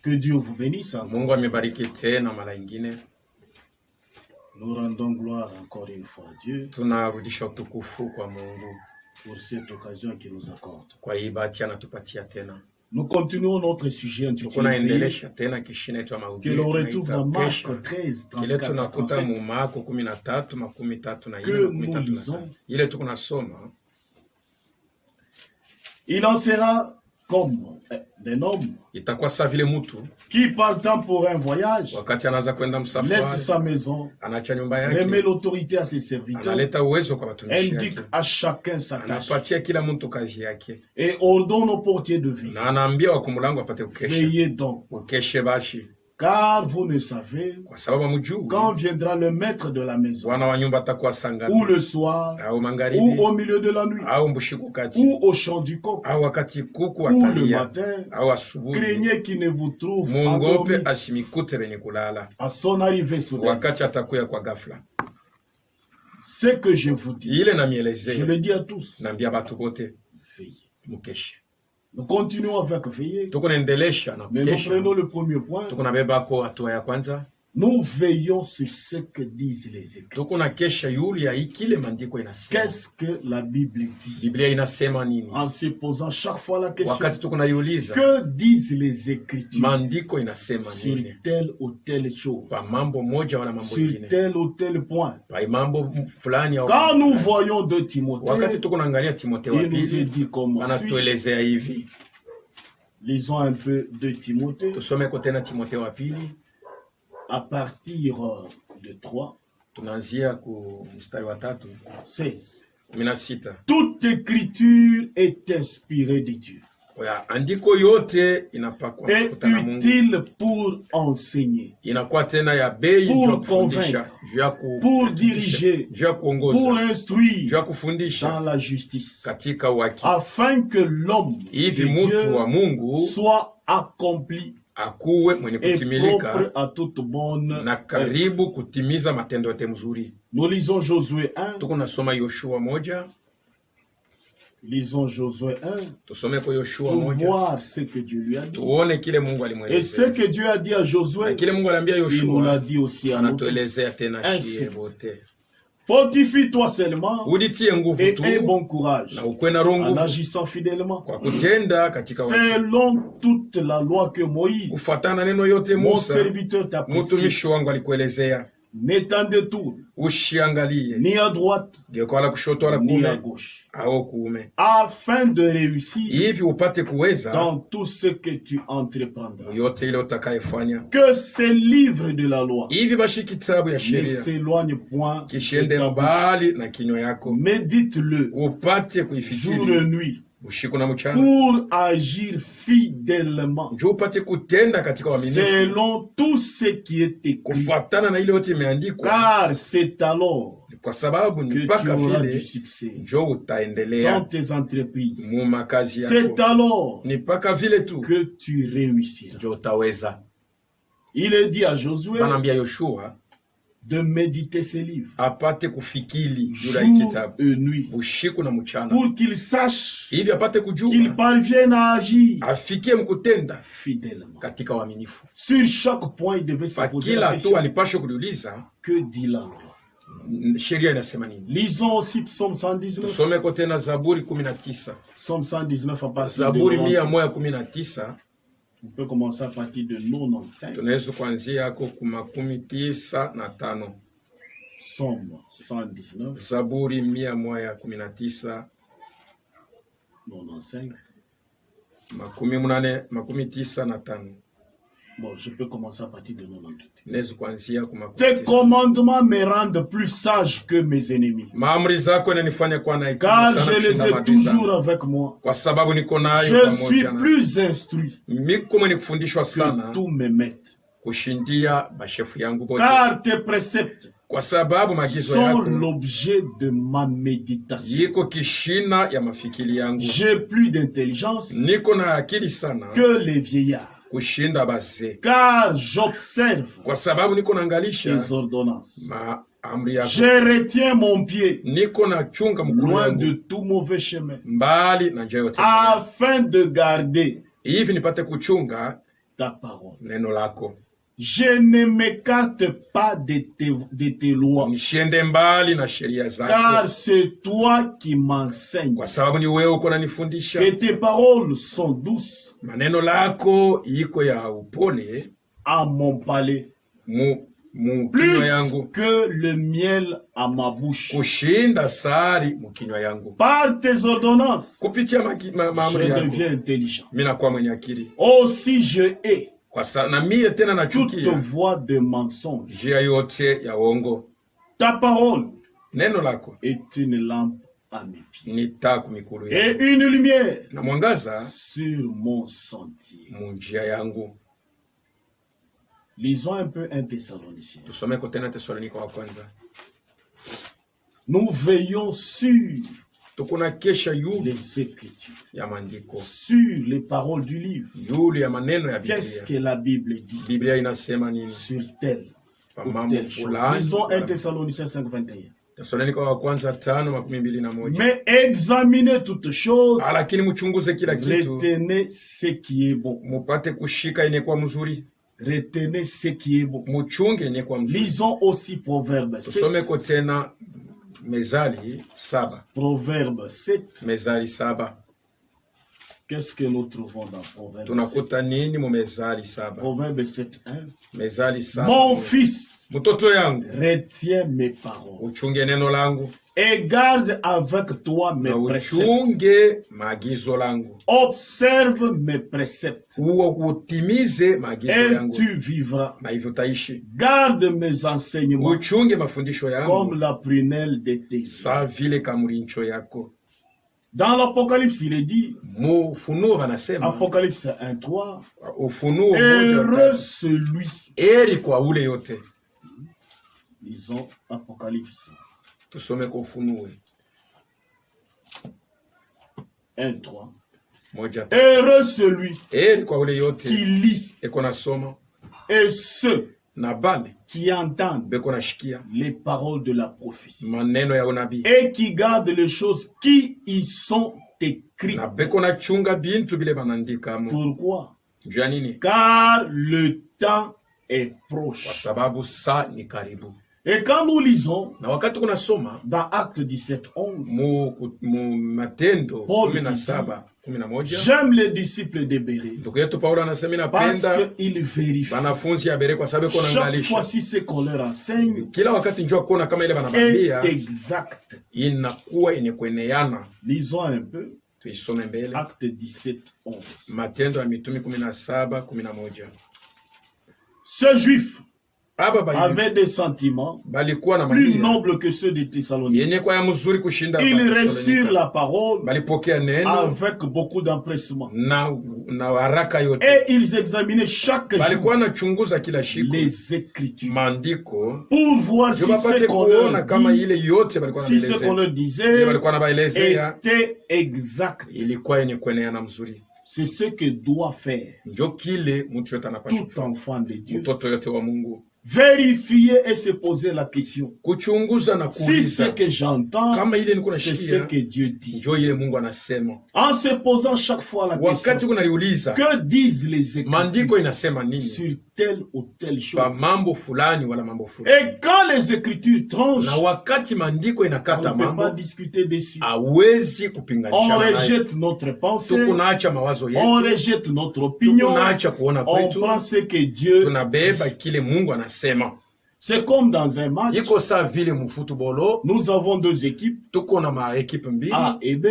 Que Dieu vous bénisse. Mungu amebariki tena mara ingine. Nous rendons gloire encore une fois à Dieu Tunarudisha utukufu kwa Mungu pour cette occasion qu'il nous accorde. kwa hii bahati anatupatia tena. Nous continuons notre sujet Tunaendelesha tena kishina yetu ya que mahubiri l'on retrouve dans Marc kesha 13, kile 34, tunakuta 35. mu Marko 13 makumi tatu na Que ine makumi nous tatu na lisons. tano. Ile tukunasoma Il en sera comme d'un homme itakuwa saa vile mtu qui, partant pour un voyage, wakati anaanza kwenda laisse msafari, sa maison, anaacha nyumba remet yake, l'autorité à ses serviteurs, analeta uwezo kwa watumishi indique yake, à chacun sa tâche anapatia kila mtu kazi yake, et ordonne aux portiers de veiller. na anaambia wakumulango apate kukesha. Veillez donc, Ukeshe bashi, car vous ne savez kwa sababu hamjui quand viendra le maître de la maison, bwana wa nyumba atakuwa saa ngapi, ou le soir, au ou magharibi, au milieu de la nuit, au mbushiku kati, ou au chant du coq, au wakati kuku ou le atalia, matin. au asubuhi. Craignez qu'il ne vous trouve Mungope endormi asimikute benye kulala à son arrivée soudaine. wakati atakuya kwa ghafla. Ce que je vous dis, Ile je namielezea le dis à tous, naambia batu bote veillez. mukeshe. Nous continuons avec veiller, Tuko naendelesha na mais nous kukesha. prenons le premier point. Tuko nabebako hatua ya kwanza, Nous veillons sur ce que disent les Écritures. tuko na kesha yuli ya ikile maandiko inasema. Qu'est-ce que la Bible dit? Biblia inasema nini? En se posant chaque fois la question, Wakati tuko naiuliza que disent les Écritures maandiko inasema sur nini telle ou telle chose, pa mambo moja wala mambo sur ingine, tel ou tel point? pa mambo fulani au Quand nous voyons de Timothée, wakati tuko naangalia Timotheo wa il nous est pili dit comme suit. anatuelezea hivi. Lisons un peu de Timothée Tusome ko tena Timotheo wa pili, à partir de 3, tunaanzia ku mstari wa 3 16. 16. Toute écriture est inspirée de Dieu Oya, andiko yote inapakwa et mafuta na Mungu, utile pour enseigner, inakuwa tena ya bei Pour juu ya kufundisha, convaincre, juu ya pour diriger, juu ya pour kuongoza, juu instruire ya dans kufundisha la justice, katika haki, afin que l'homme de hivi mtu wa Dieu Mungu soit accompli akuwe mwenye et kutimilika propre à toute bonne na œuvre. karibu kutimiza matendo yote mzuri. Nous lisons Josué 1, Tuko nasoma Yoshua 1, lisons Josué 1 tusome kwa Yoshua pour 1 voir ce que Dieu lui a dit. tuone kile Mungu Et ce alimwelezea, que Dieu a dit à na Josué, kile Mungu aliambia il nous l'a Yoshua dit aussi à nous. anatuelezea tena Ainsi. shie bote. Fortifie-toi seulement Ujitie nguvu et tu aie bon courage na ukuwe na roho en nguvu agissant fidèlement, kwa kutenda katika haki, selon toute la loi que Moïse, kufuatana neno yote mon Musa serviteur, t'a prescrit. mtumishi wangu alikuelezea. N'étant détourne Ushiangalie ni à droite geuka wala kushoto wala ni à kuume gauche, au kuume, afin de réussir hivi upate kuweza dans tout ce que tu entreprendras. yote ile utakayefanya. Que ce livre de la loi Hivi bashi kitabu ya ne sheria s'éloigne point de kishiende ta bouche. mbali na kinywa yako, Médite-le upate jour et kuifikiri nuit usiku na mchana, pour agir fidèlement njoo upate kutenda katika uaminifu selon tout ce qui est écrit. kufuatana na ile yote imeandikwa, Car c'est alors kwa sababu que ni tu mpaka auras du vile succès njoo utaendelea dans tes entreprises. mu makazi C'est yako, alors ni mpaka vile tu que tu réussiras. njoo utaweza. Il est dit à Josué Banaambia Yoshua de méditer ces livres apate kufikiri juu ya jour kitabu et nuit usiku na mchana, pour qu'il sache hivi apate qu'il kujua parvienne à agir afikie mkutenda fidèlement. katika uaminifu. Sur chaque point, il devait se Kwa poser kila la tu question, alipasha kujiuliza que dit la loi? sheria inasema nini. Lisons aussi Psaume 119. Tusome kwa tena Zaburi 19, Psaume 119 à partir Zaburi de 119. On peut commencer à partir de 95. Tunaweza kuanzia yako ku 95. Psaume 119, Zaburi 119 95. 95. Bon, je peux commencer à partir de 98. Tunaweza kuanzia ku Tes commandements me rendent plus sage que mes ennemis, maamri zako yananifanya kuwa na car hekima je sana les kushinda ai maadui zangu, toujours avec moi. kwa sababu niko nayo Je suis pamoja na plus instruit miko mwenye kufundishwa que sana tous mes maîtres, kushindia bashefu yangu bote, car tes préceptes kwa sababu maagizo sont yako l'objet de ma méditation. yiko kishina ya mafikiri yangu. J'ai plus d'intelligence Niko na akili sana que les vieillards, kushinda bazee, car j'observe kwa sababu niko naangalisha tes ordonnances. Amri yako. Je retiens mon pied Niko na chunga mkono loin yangu de tout mauvais chemin, mbali na njia yote, afin de garder hivi nipate kuchunga ta parole. neno lako. Je ne m'écarte pas de tes lois, Nisiende mbali na sheria zako, car c'est toi qui m'enseignes. kwa sababu ni wewe uko unanifundisha. Et tes paroles sont douces Maneno lako iko ya upole à mon palais, mu plus kinywa yangu, que le miel à ma bouche. kushinda sari mu kinywa yangu. Par tes ordonnances, Kupitia maamri je yako deviens intelligent. mimi nakuwa mwenye akili. Aussi je hais Na mie tena toute nachukia voix de mensonge. njia yote ya uongo. Ta parole Neno lako est une lampe à mes pieds ni taa kumikulu et yangu une lumière na mwangaza sur mon sentier. mu njia yangu. Lisons un peu 1 Thessaloniciens. Tusomeko tena Tesalonika wa kwanza. Nous veillons sur Tukuna kesha yule les Écritures, ya maandiko, sur les paroles du livre. yule ya maneno ya Qu'est-ce Biblia. que la Bible dit Biblia inasema nini sur telle kwa ou mambo telle chose? fulani? Lisons 1 Thessaloniciens 5:21. Tesalonika wa kwanza 5:21. Mais examinez toutes choses, Lakini mchunguze kila kitu, retenez ce qui est bon. mupate kushika yenye kwa mzuri, Retenez ce qui est bon. muchunge yenye kwa mzuri. Lisons aussi Proverbe 7. Tusomeko tena Mezali 7. Proverbe 7. Mezali 7. Qu'est-ce que nous trouvons dans Proverbe 7? Tunakuta nini mu Mezali 7? Proverbe 7:1. Mezali 7. Mon fils, Mtoto yangu, retiens mes paroles uchunge neno langu et garde avec toi mes na préceptes. uchunge maagizo langu. Observe mes préceptes Utimize maagizo et yangu tu vivras. na hivyo utaishi. Garde mes enseignements Uchunge mafundisho comme yangu la prunelle de tes yeux. saa vile kamurincho yako. Dans l'Apocalypse, il est dit, Mu Ufunuo banasema, Apocalypse 1:3, Ufunuo heureux 1:3, celui. eri kwa ule yote. Lisons Apocalypse Tusome kwa Ufunuo 1:3. 1:3. Heureux celui Eri kwa ule qui yote lit eko nasoma et ceux na bale qui entendent beko nashikia les paroles de la prophétie maneno ya unabii et qui gardent les choses qui y sont écrites. na beko na chunga bintu bile banandika mo. Pourquoi? Jua nini? Car le temps est Kwa proche. sababu saa ni karibu. Et quand nous lisons Na wakati kunasoma dans Actes 17:11, mu Matendo Paul 17:11, j'aime les disciples de Bérée ndugu yetu Paulo anasema parce inapenda qu'ils vérifient. wanafunzi ya Berea kwa sababu iko Chaque naangalisha fois-ci, ce qu'on leur enseigne kila wakati, njoo kuona kama ile est banabambia exact. inakuwa yenye kueneana. Lisons un peu Tuisome mbele Actes 17:11. Matendo ya Mitume 17:11. Ces Juifs Aba avaient des sentiments balikuwa na plus mania nobles que ceux de Thessalonique. yenye kwa ya mzuri kushinda Ils wa reçurent Thessalonika. la parole Balipokea neno avec beaucoup d'empressement. na haraka yote, Et ils examinaient chaque balikuwa jour nachunguza kila siku les Écritures maandiko pour voir si ndio bapate ce qu'on kuona leur kama dit, ile yote balikuwa si ce qu'on naelezea leur disait ile balikuwa nabaelezea était exact. ilikuwa yenye kueneana mzuri. C'est ce que doit faire Njo kile mtu yote anapaswa tout kufanya, enfant de Dieu. mtoto yote wa Mungu, Vérifier et se poser la question. kuchunguza na Si ce kuuliza que j'entends, kama ile niko c'est ce nashikia que Dieu dit. njo ile Mungu anasema. En se posant chaque fois la Wakati question, kunaliuliza que disent les maandiko Écritures inasema nini sur telle ou telle chose? kwa mambo fulani wala mambo fulani, Et quand les Écritures tranchent, na wakati maandiko on inakata ne peut pas mambo discuter dessus. hawezi On kupinganisha nayo. rejette notre pensée, Tukunaacha mawazo on yetu, rejette notre opinion, tukunaacha kuona on kwetu, prend ce que Dieu... tunabeba kile Mungu anasema. C'est comme dans un match, Iko saa vile mufutubolo, nous avons deux équipes, tuko na maekipe mbili, A et B.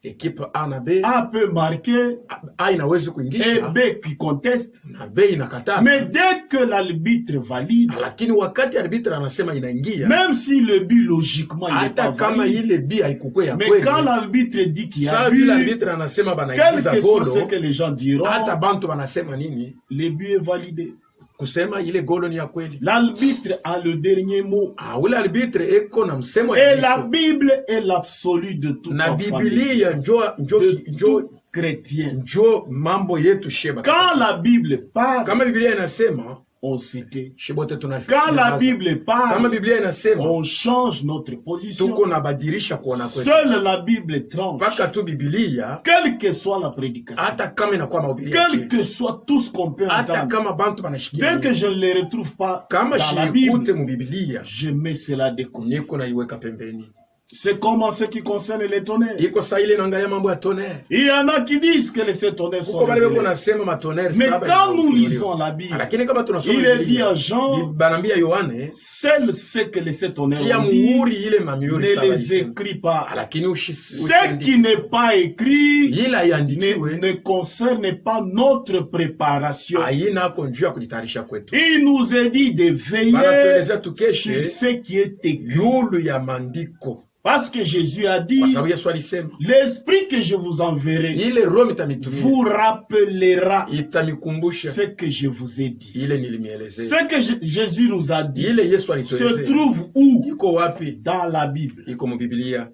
ekipe A na B. A peut marquer A inawezi et kuingisha B qui conteste. na B inakataa. Mais dès que l'arbitre valide, Lakini wakati arbitre anasema inaingia, même si le but logiquement il n'est hata pas kama valide, ile B haikukuwa ya mais kweli, quand l'arbitre dit qu'il y a saa vile but, arbitre anasema quel banaingiza que soit ce golo, que les gens diront, hata bantu banasema nini, le but est validé. kusema ile golo ni ya kweli. L'arbitre a le dernier mot. Ule arbitre eko na msemo Et ya la mwisho. Bible est l'absolu de tout Na enfant. Biblia njo chrétiens. njo mambo yetu sheba. Quand la Bible parle, Kama Biblia inasema on cite. shebote Quand la Bible Kama parle, Biblia inasema on change notre position. tuko nabadilisha kuona kwetu. Seule la Bible tranche. Mpaka tu Biblia, Quelle que soit la prédication, hata kama inakuwa mahubiri ya quel chini, que soit tout ce qu'on peut hata entendre, kama bantu banashikia dès que je ne les retrouve pas kama dans la shiikute Bible, mu Biblia, je mets cela de côté. niko naiweka pembeni. C'est comme en ce qui concerne les tonnerres. Iko saa ile naangalia mambo ya tonnerre. Il y en a qui disent que ces tonnerres sont Kuko bale beko révélés. nasema matonnerre Mais saba quand nous inafunuliwa. lisons la Bible, Lakini kama tunasoma il est dit Biblia, à Jean, banambia Yohane, seul ce que les sept tonnerres tia ont dit, muhuri ile mamiuri ne saba les isema. écrit pas. Lakini Ce qui n'est pas écrit ila iandikiwe ne concerne pas notre préparation. haina ako njuu ya kujitayarisha kwetu. Il nous est dit de veiller Banatuelezea tukeshe sur ce qui est écrit. yulu ya maandiko. Parce que Jésus a dit, Kwa sababu Yesu alisema, l'esprit que je vous enverrai ile roho itamitumia, vous rappellera itamikumbusha ce que je vous ai dit. ile nilimielezea. Ce que Jésus nous a dit Ile Yesu se alituelezea trouve où? iko wapi? Dans la Bible. Iko mu Biblia.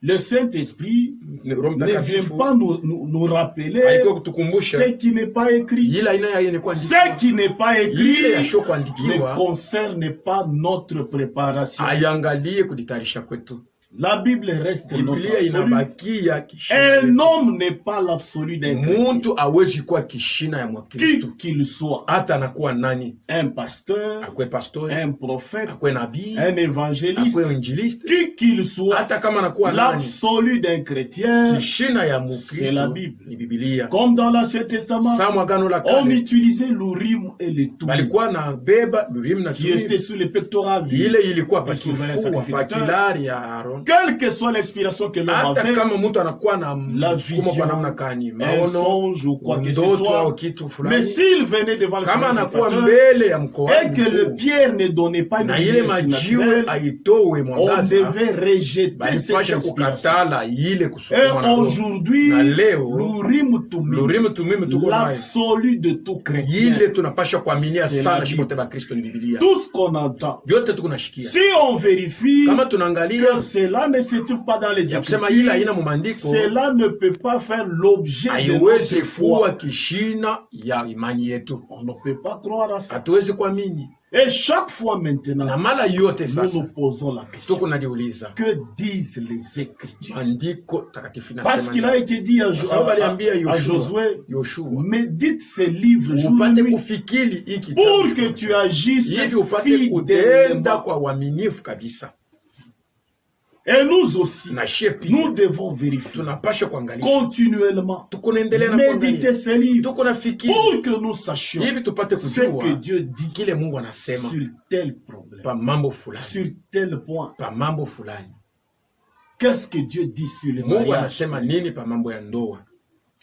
Le Saint-Esprit Roho ne vient Mtakatifu pas nous rappeler haiko kutukumbusha ce qui n'est pas écrit. ile aina ya yenye Ce kuandikwa, qui n'est pas ile écrit yasho ne kuandikiwa concerne pas notre préparation. aiangalie kujitayarisha kwetu. La Bible reste notre Biblia absolu. inabakia kishina Un yetu. homme n'est pas l'absolu d'un chrétien. Muntu hawezi kuwa kishina ya Qui Mkristo, qu'il soit, hata anakuwa nani, un pasteur, akwe pastori, un prophète, akwe nabii, un évangéliste, akwe injilisti, qui qu'il soit, hata kama anakuwa nani, l'absolu d'un chrétien, kishina ya c'est la Mkristo Bible. ni Biblia. Comme dans l'Ancien Testament, Samu agano la on kale utilisait l'urim et le Thummim, balikuwa na beba Urim na qui étaient Tumim, sur les pectoraux. ile ilikuwa Le souverain pakifua sacrificateur. pakilari ya Aaron. Quelle que soit l'inspiration que l'homme Hata avait, kama mtu anakuwa na la msukumo vision, kwa namna kani, un maono, songe ou quoi que ce ndoto au soit, kitu mais fulani, s'il venait devant le kama souverain anakuwa sacrificateur mbele ya et mkoani que le mkuu, pierre ne donnait pas une na ile lumière majiwe surnaturelle, aitowe on mwangaza, devait rejeter cette balipasha inspiration. kukatala ile Et kusukuma na roho. aujourd'hui, Na leo l'urim Thummim, Urim Tumim tuko nayo, l'absolu de tout chrétien, ile tunapasha kuaminia C'est la sana Bible. shimote ba Kristo ni Biblia. tout ce qu'on entend, Yote tuko nashikia. si on vérifie Kama tunaangalia que cela ne se trouve pas dans les ya kusema ile Écritures, haina mu maandiko, cela ne peut pas faire l'objet de haiwezi notre kuwa foi. kishina ya imani yetu. On ne peut pas croire à ça. Hatuwezi kuamini. Et chaque fois Na maintenant, mara yote nous sasa nous posons la question. tuko najiuliza, Que disent les Écritures? maandiko takatifu Parce inasema qu'il a nini? été dit Kwa sababu aliambia à Josué, Yoshua, médite ces livres jour et upate nuit kufikiri hii kitabu pour que tu agisses hivi upate kutenda fidèlement. kwa uaminifu kabisa. Et nous aussi, Na shie pia nous devons vérifier tunapasha kuangalia, continuellement, tuko naendelea na méditer kuangalia, ces livres tuko nafikiri pour que nous sachions hivi tupate ce que kujua Dieu dit kile Mungu anasema sur tel problème, pa mambo fulani, sur tel point. pa mambo fulani. Qu'est-ce que Dieu dit sur le Mungu mariage? anasema nini pa mambo ya ndoa?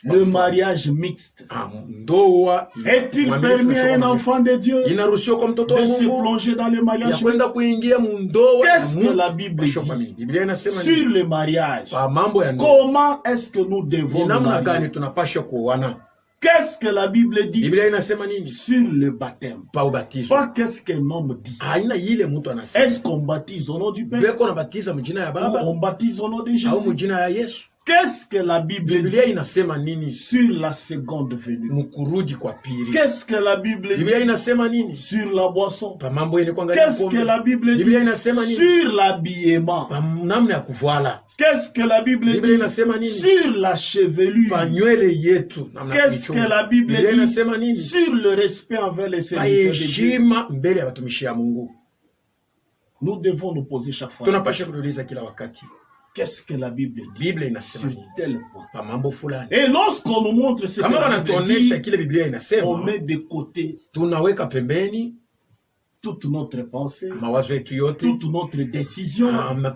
Le mariage mixte. Ndoa Est-il mwaminifu permis na à un mwaminifu. enfant de Dieu Inaruhusiwa kwa mtoto de wa se Mungu plonger dans le ya mariage kwenda mixte? kuingia mu ndoa ya Qu'est-ce que la Bible Basho dit family. Biblia inasema sur nini le mariage? pa mambo ya ndoa? Comment est-ce que nous Ni devons nous namna marier? gani tunapasha kuoana? Qu'est-ce que la Bible dit Biblia inasema nini sur le baptême? pa ubatizo? Pas qu'est-ce qu'un homme dit. Haina ile mtu anasema Est-ce qu'on baptise au nom du Père beko nabatiza mjina ya ou Baba on baptise au nom de au Jésus? mjina ya Yesu? Qu'est-ce que la Bible Biblia dit inasema nini sur la seconde venue? mkurudi kwa pili? Qu'est-ce que la Bible Biblia dit inasema nini sur la boisson? pa mambo yenye kuangalia Qu'est-ce que pombe? la Bible Biblia dit inasema nini sur l'habillement? pa namna ya kuvala? Qu'est-ce que la Bible Biblia dit inasema nini sur la chevelure? pa nywele yetu, namna ya Qu'est-ce que kuichunga? la Bible Biblia dit inasema nini sur le respect envers les pa serviteurs de Dieu? heshima mbele ya watumishi ya Mungu? Nous devons nous poser chaque fois. Tunapasha kuuliza kila wakati, Qu'est-ce que la Bible dit Biblia inasema sur nini tel point? pa mambo fulani? Et lorsqu'on nous montre ce que Kama la Bible wanatuonesha dit, kile Biblia on inasema, met de côté tunaweka pembeni toute notre pensée, mawazo yetu yote, toute notre décision,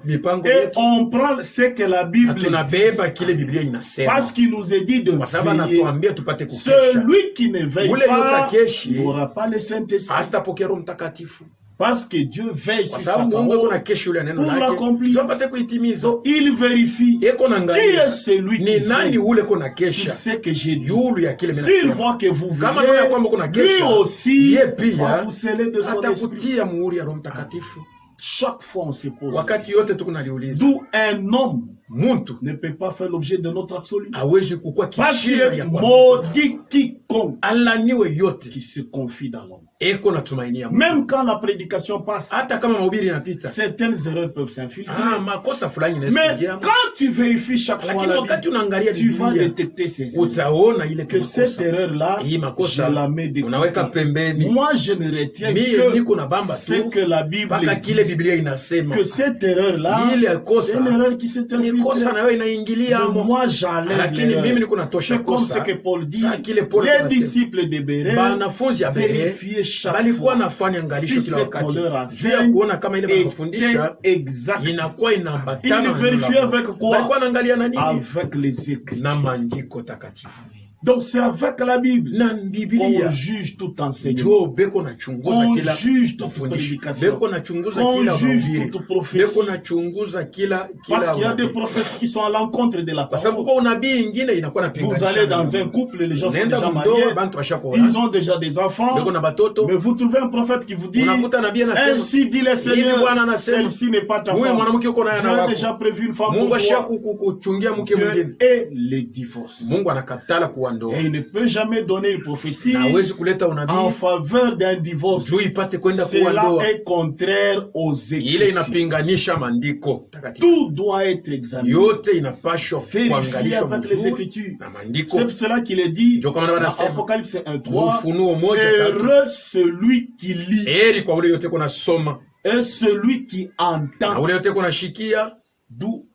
mipango et yetu, on prend ce que la na Bible dit. tunabeba kile Biblia inasema, Parce qu'il nous est dit de kwa sababu veiller. anatuambia tupate kukesha. Celui qui ne veille Ule pas yotakeshi n'aura pas le Saint-Esprit. hasitapokea Roho Mtakatifu, Parce que Dieu veille kwa sur sa sababu Mungu parole. kuna kesho yule neno Pour lake l'accomplir. ndio apate kuitimiza. Donc, il vérifie Eko na qui angalia est celui qui ni nani veille ule kuna sur kesha ce que j'ai dit. yulu ya kile mimi S'il nasema. voit que vous Kama naona kwamba kuna veillez, lui kesha, aussi ye va pia vous sceller de son esprit. atakutia muhuri ya Roho Mtakatifu. Chaque fois on se pose la Wakati question. yote tuko naliuliza, D'où un homme muntu ne peut pas faire l'objet de notre absolu. hawezi kukua Parce kishina qu'il ya est kwa maudit quiconque alaniwe yote qui se confie dans l'homme. eko na tumainia Mungu. Même quand la prédication passe, Hata kama mahubiri yanapita certaines erreurs peuvent s'infiltrer. makosa fulani inaweza Mais kuingia, quand tu vérifies chaque fois lakini la wakati Bible, unaangalia tu vas Biblia détecter ces erreurs. utaona ile Que cette makosa erreur-là, hii je makosa la mets de unaweka côté. pembeni. Moi, je ne retiens Mie niko na bamba que ce tu que la Bible mpaka kile dit. Biblia inasema. Que cette erreur-là, Ile c'est kosa une erreur qui s'est ni kosa infiltrée. na wewe inaingilia Mais hapo, moi, j'enlève lakini mimi l'erreur. niko natosha C'est comme ce kosa. que Paul dit. Sa kile Paul Les anasema. disciples de Bérea Banafunzi ya Bere vérifiaient chaque balikuwa fois nafanya angalisho si kila ce wakati qu'on leur juu ya enseigne kuona kama ile wanafundisha était exact. inakuwa inaambatana Ils na neno la vérifiaient Mungu. avec quoi? Balikuwa wanaangalia na nini? Avec les écrits. Na maandiko takatifu. Donc c'est avec la Bible Na qu'on Biblia juge tout enseignement. jo beko nachunguza On kila juge toute mafundisho, prédication. beko nachunguza On kila juge mahubiri, toute prophétie. beko nachunguza kila Parce qu'il y a des mahubiri. prophéties qui sont à l'encontre de la Kwa sababu parole. kwa unabii ingine inakuwa Vous napinganisha allez na dans un Mungu. couple, les gens sont Nenda déjà mdoa mariés, bantu washakoa, ils ont déjà des enfants, beko na batoto, mais vous trouvez un prophète qui vous dit, unakuta nabii anasema ainsi dit le hivi Seigneur, Bwana anasema celle-ci n'est pas ta huyu femme. mwanamke uko naye na J'ai wako. déjà prévu une femme Mungu pour ashia toi. kuchungia mke Dieu mwingine. est le divorce. Mungu anakatala kuwa ndoa. Et il ne peut jamais donner une prophétie Na hawezi kuleta en unabii faveur d'un divorce. juu ipate kwenda kuwa Cela ndoa. est contraire aux Ile Écritures. inapinganisha maandiko takatifu. Tout doit être examiné. Yote inapashwa Vérifié kuangalishwa avec les vizuri Écritures. na maandiko. C'est pour cela qu'il est dit Ndio kama dans wanasema Apocalypse 1:3, Ufunuo 1:3, heureux celui qui lit heri kwa ule yote kuna soma et celui qui na entend. ule yote kuna shikia. D'où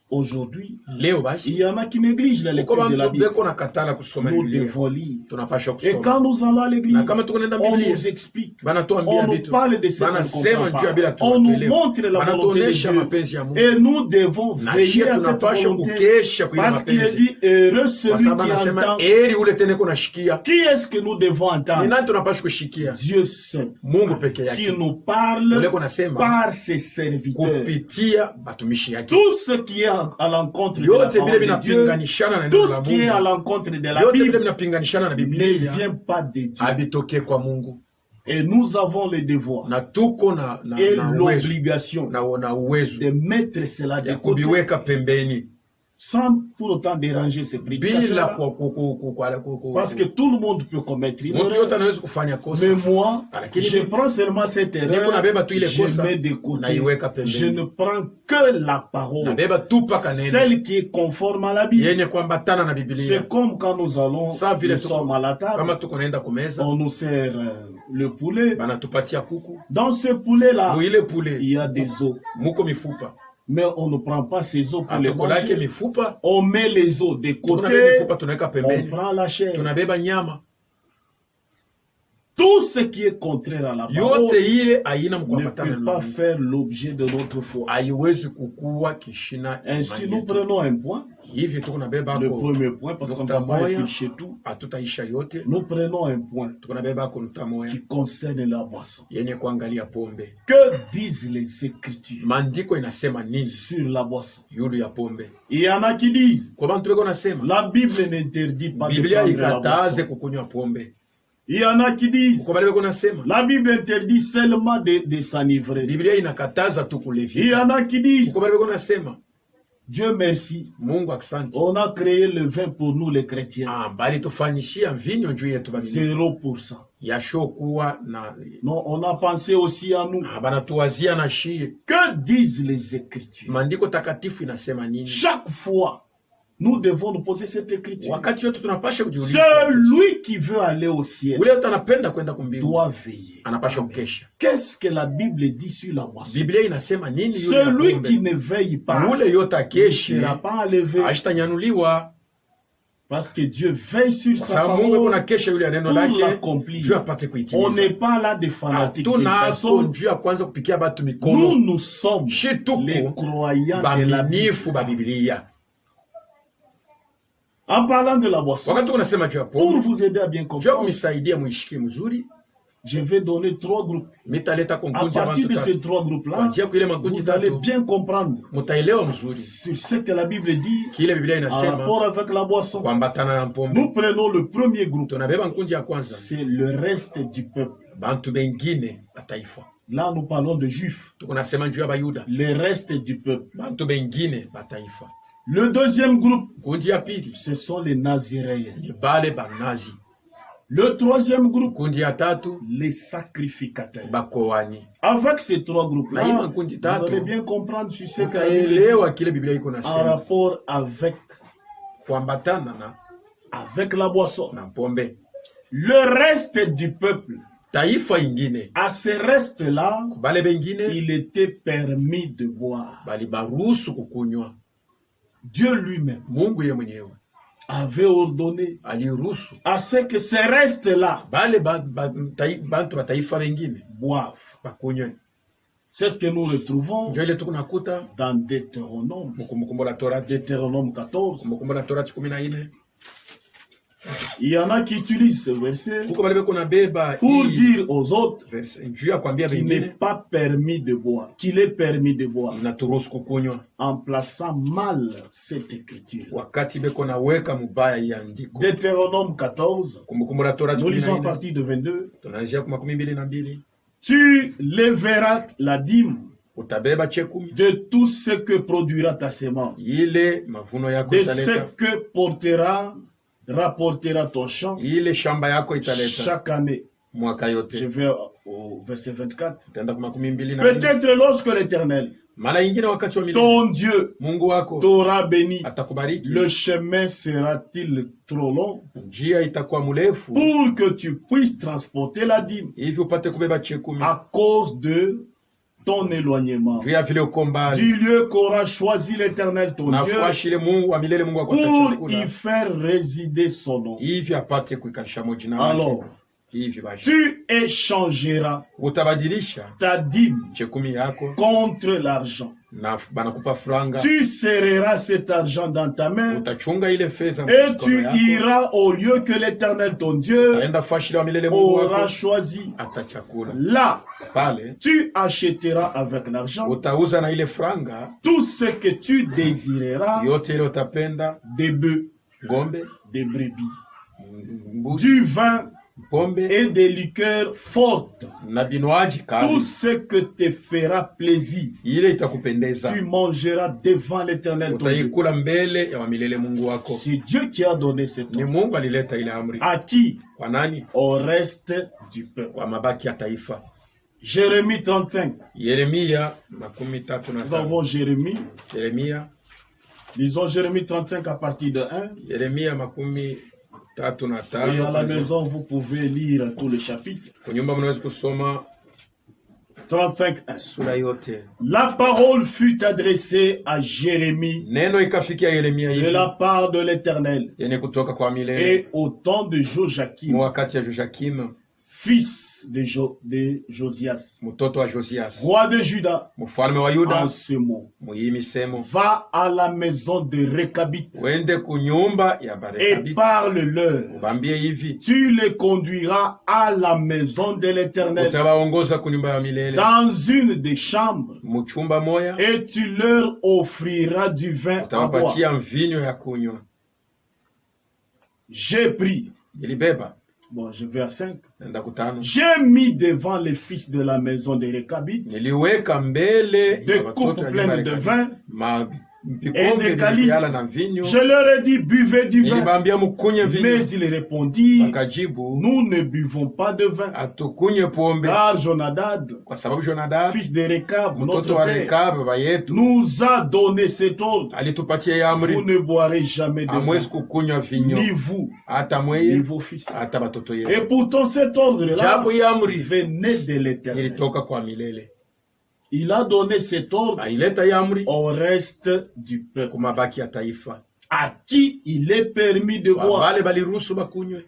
aujourd'hui, Leo il basi y en a qui négligent la uko lecture de la bantu Bible. beko na katala kusoma Nous Biblia, devons lire. tunapashwa Et kusoma. quand nous allons à l'église, Na kama tunaenda on Biblia nous explique, banatuambia on nous vitu, parle de ce qu'on ne banasema comprend juu ya bila pas. On nous tunaelewa, montre la volonté de banatuonesha Dieu. mapenzi ya Mungu. Et nous devons Na veiller shia à cette tunapashwa volonté. kukesha kwa ile Parce qu'il est mapenzi. dit, heureux Kwa celui sababu qui anasema entend. heri ule tena kuna shikia. Qui est-ce que nous devons Ni entendre? nani tunapashwa kushikia? Dieu seul, Mungu peke qui yake. nous parle Ule kunasema par ses serviteurs. kupitia batumishi yake. Tout ce qui est à l'encontre de la Yote vile parole de Dieu, vinapinganishana na tout neno la ce qui est à Mungu. l'encontre de la Yote vile Bible vinapinganishana na ne Biblia vient pas de Dieu. habitoke kwa Mungu. Et nous avons le devoir Na tuko na et uwezo l'obligation na uwezo de mettre cela de ya côté kubiweka pembeni sans pour autant déranger ces bila prédicateurs. Parce que tout le monde peut commettre une mtu yote erreur. anaweza kufanya kosa. Mais moi, Lakini je prends seulement cette niko erreur, nabeba tu ile je kosa mets de côté. naiweka pembeni. Je ne prends que la parole, Nabeba tu paka neno celle qui est conforme à la Bible. yenye kuambatana na Biblia. C'est comme quand nous allons, Sa vile nous sommes à la kama table, tuko naenda kumeza on nous sert le poulet. banatupatia kuku, Dans ce poulet-là, muile pule il y a des os. muko mifupa, Mais on ne prend pas ces os pour les atukolake manger. mifupa, On met les os de tunabeba côté, mifupa tunaweka on pembeni, prend la chair. tunabeba nyama. Tout ce qui est contraire à la parole Yote ile haina ne mkuambatana peut na pas Mungu, faire l'objet de notre foi. haiwezi kukua kishina Ainsi, imani nous yetu. prenons un point, Hivi tuko nabeba le ko premier point, parce qu'on ne nukta va pas moya, réfléchir tout. hatutaisha yote. Nous prenons un point Tuko nabeba ko nukta moya qui concerne la boisson. yenye kuangalia pombe. Que disent les Écritures Maandiko inasema nini sur la boisson? yulu ya pombe? Il y en a qui disent, Kwa bantu beko nasema la Bible n'interdit pas de Biblia prendre la ikataze boisson. kukunywa pombe. Il y en a qui disent, Kwa bale beko nasema la Bible interdit seulement de s'enivrer. Biblia inakataza tu Il y kulevya. en a qui disent, Kwa bale beko nasema Dieu merci, Mungu aksanti. on a créé le vin pour nous les chrétiens. Bali tufanyishia mvinyo juu yetu bamini. 0%. Yasho kuwa na Non, on a pensé aussi à nous. banatuwazia na shie. Que disent les Écritures? Maandiko takatifu inasema nini? Chaque fois, nous devons nous poser cette écriture. Wakati yote tunapasha kujiuliza. Celui qui veut aller au ciel Ule yote anapenda kwenda kumbingu doit veiller. anapasha kukesha. Qu'est-ce que la Bible dit sur la boisson? Biblia inasema nini yule Celui pombe? qui ne veille pas Ule yote ne akeshi sera pas enlevé. ashitanyanuliwa. Parce que Dieu veille sur Kwa sa sababu Mungu parole kuna kesha yule ya neno pour lake l'accomplir. juu apate On kuitimiza. n'est pas là des fanatiques. Hatuna De toute façon, juu ya kwanza kupikia batu nous, mikono. nous sommes Shi les tuko croyants de la Bible. baminifu ba Biblia. En parlant de la boisson, Wakati unasema juu ya pour pombe, vous aider à bien juu ya comprendre, kumisaidia muishike mzuri, je vais donner 3 groupes. mitaleta À konkundi ya partir bantu de ces tatu. 3 groupes-là, Kuanzia kuile makundi vous allez tatu, bien comprendre mutaelewa mzuri sur ce que la Bible dit kile Biblia en inasema rapport avec la boisson. kuambatana na pombe. Nous prenons le premier groupe, Tunabeba nkundi ya kwanza, c'est le reste du peuple. bantu bengine ba taifa. Là, nous parlons de juifs, tukunasema juu ya Bayuda, les restes du peuple. bantu bengine bataifa. Le deuxième groupe, Kundi ya pili ce sont les Naziréens. ni bale banazi. Le troisième groupe, Kundi ya tatu les sacrificateurs. bakowani. Avec ces trois Na groupes-là, hii vous makundi tatu allez bien comprendre sur ce que la Bible dit ukaelewa kile Biblia iko en nasema rapport avec kuambatana la boisson. na pombe. Le reste du peuple, Taifa ingine à ce reste-là, bale bengine il était permis de boire. bali baruhusu kukunywa. Dieu lui-même Mungu ye mwenyewe avait ordonné aliruhusu à ce que ces restes-là bale bantu bataifa bengine boivent. bakunywe. C'est ce que nous retrouvons Njo ile tukunakuta dans Deutéronome, Kumbukumbu la Torati, Deutéronome 14. Kumbukumbu la Torati 14. Il y en a qui utilisent ce verset Kuko bale beko na beba pour hii dire aux autres verse juu ya kwambia qu'il n'est bengine pas permis de boire, qu'il est permis de boire, inaturuhusu kukunywa, en plaçant mal cette écriture. wakati beko na weka mubaya hii andiko. Deutéronome 14, Kumbukumbu la Torati nous lisons à 14 partir de 22. tunaanzia kwa 22. Tu lèveras la dîme Utabeba chekumi de tout ce que produira ta semence, ile mavuno yako de ce italeta, que rapportera ton champ ile shamba yako italeta chaque année. mwaka Je yote. vais au verset 24. Utaenda kwa 22. Peut-être lorsque l'Éternel, Mara ingine wakati wa milele ton Dieu, Mungu wako t'aura béni, atakubariki, le chemin sera-t-il trop long njia itakuwa mrefu pour que tu puisses transporter la dîme hivi upate kubeba chekumi à cause de ton éloignement juu ya vile uko mbali du lieu qu'aura choisi l'Éternel ton Dieu nafuashi ile Mungu wa milele, Mungu wako pour atachakula y faire résider son nom. hivi apate kuikalisha jina Alors, lake. Hivi basi tu échangeras utabadilisha ta dîme chekumi yako contre l'argent. na banakupa franga, Tu serreras cet argent dans ta main utachunga ile fedha et mkono tu yako, iras au lieu que l'Éternel ton Dieu utaenda fashi ile wa milele Mungu aura wako choisi. atachakula. Là, Pale tu achèteras avec l'argent utauza na ile franga tout ce que tu désireras, yote ile utapenda, des bœufs, ngombe, des brebis, mbuzi, du vin pombe et des liqueurs fortes, na binywaji tout kali, ce que te fera plaisir. ile itakupendeza Tu mangeras devant l'Éternel ton Dieu. utaikula mbele ya wamilele Mungu wako. C'est Dieu qui a donné cette Ni ordre. Mungu alileta ile amri À qui? kwa nani? Au reste du peuple. Kwa mabaki ya taifa. Jérémie 35. Yeremia Nous 35. avons Jérémie. Yeremia, Lisons Jérémie 35 à partir de 1. Yeremia Et à la 35. maison, vous pouvez lire tous les chapitres. Kwa nyumba mnaweza kusoma 35, 1. sura yote. La parole fut adressée à Jérémie Neno ikafikia Yeremia de hivi la part de l'Éternel yenye kutoka kwa milele et au temps de Joachim, wakati ya Joakim fils de Josias, mtoto wa Josias roi de Juda, mfalme wa Yuda. en ce mot. Muhii misemo, Va à la maison de Rekabit wende kunyumba ya et Barekabiti parle-leur. ubambie hivi, Tu les conduiras à la maison de l'Éternel utawaongoza kunyumba ya milele dans une des chambres muchumba moya, et tu leur offriras du vin à boire. utawapatia mvinyo ya kunywa. J'ai pris, Nilibeba bon je vais à 5, nenda kutano, j'ai mis devant les fils de la maison de Rekabit niliweka mbele des ya watoto coupes wa nyumba pleines de ya vin vikombe et des calices. vilivyala na mvinyo. Je leur ai dit, buvez du vin. Nilibaambia mukunye Mais vinyo, ils répondirent, wakajibu nous ne buvons pas de vin. atukunye pombe, Car Jonadab, kwa sababu Jonadab fils de Rekab, mtoto notre wa père, Rekabu baba yetu nous a donné cet ordre. alitupatia ya Vous amri, ne boirez jamais de amwezi vin, kukunywa vinyo ni vous, hata ni mweye vos fils. hata batoto Et yetu. pourtant cet ordre-là Japo ya amri venait de l'Éternel. ilitoka kwa milele, Il a donné cet ordre alileta ya amri au reste du peuple, kwa mabaki ya taifa, à qui il est permis de kwa boire. wale baliruhusu bakunywe.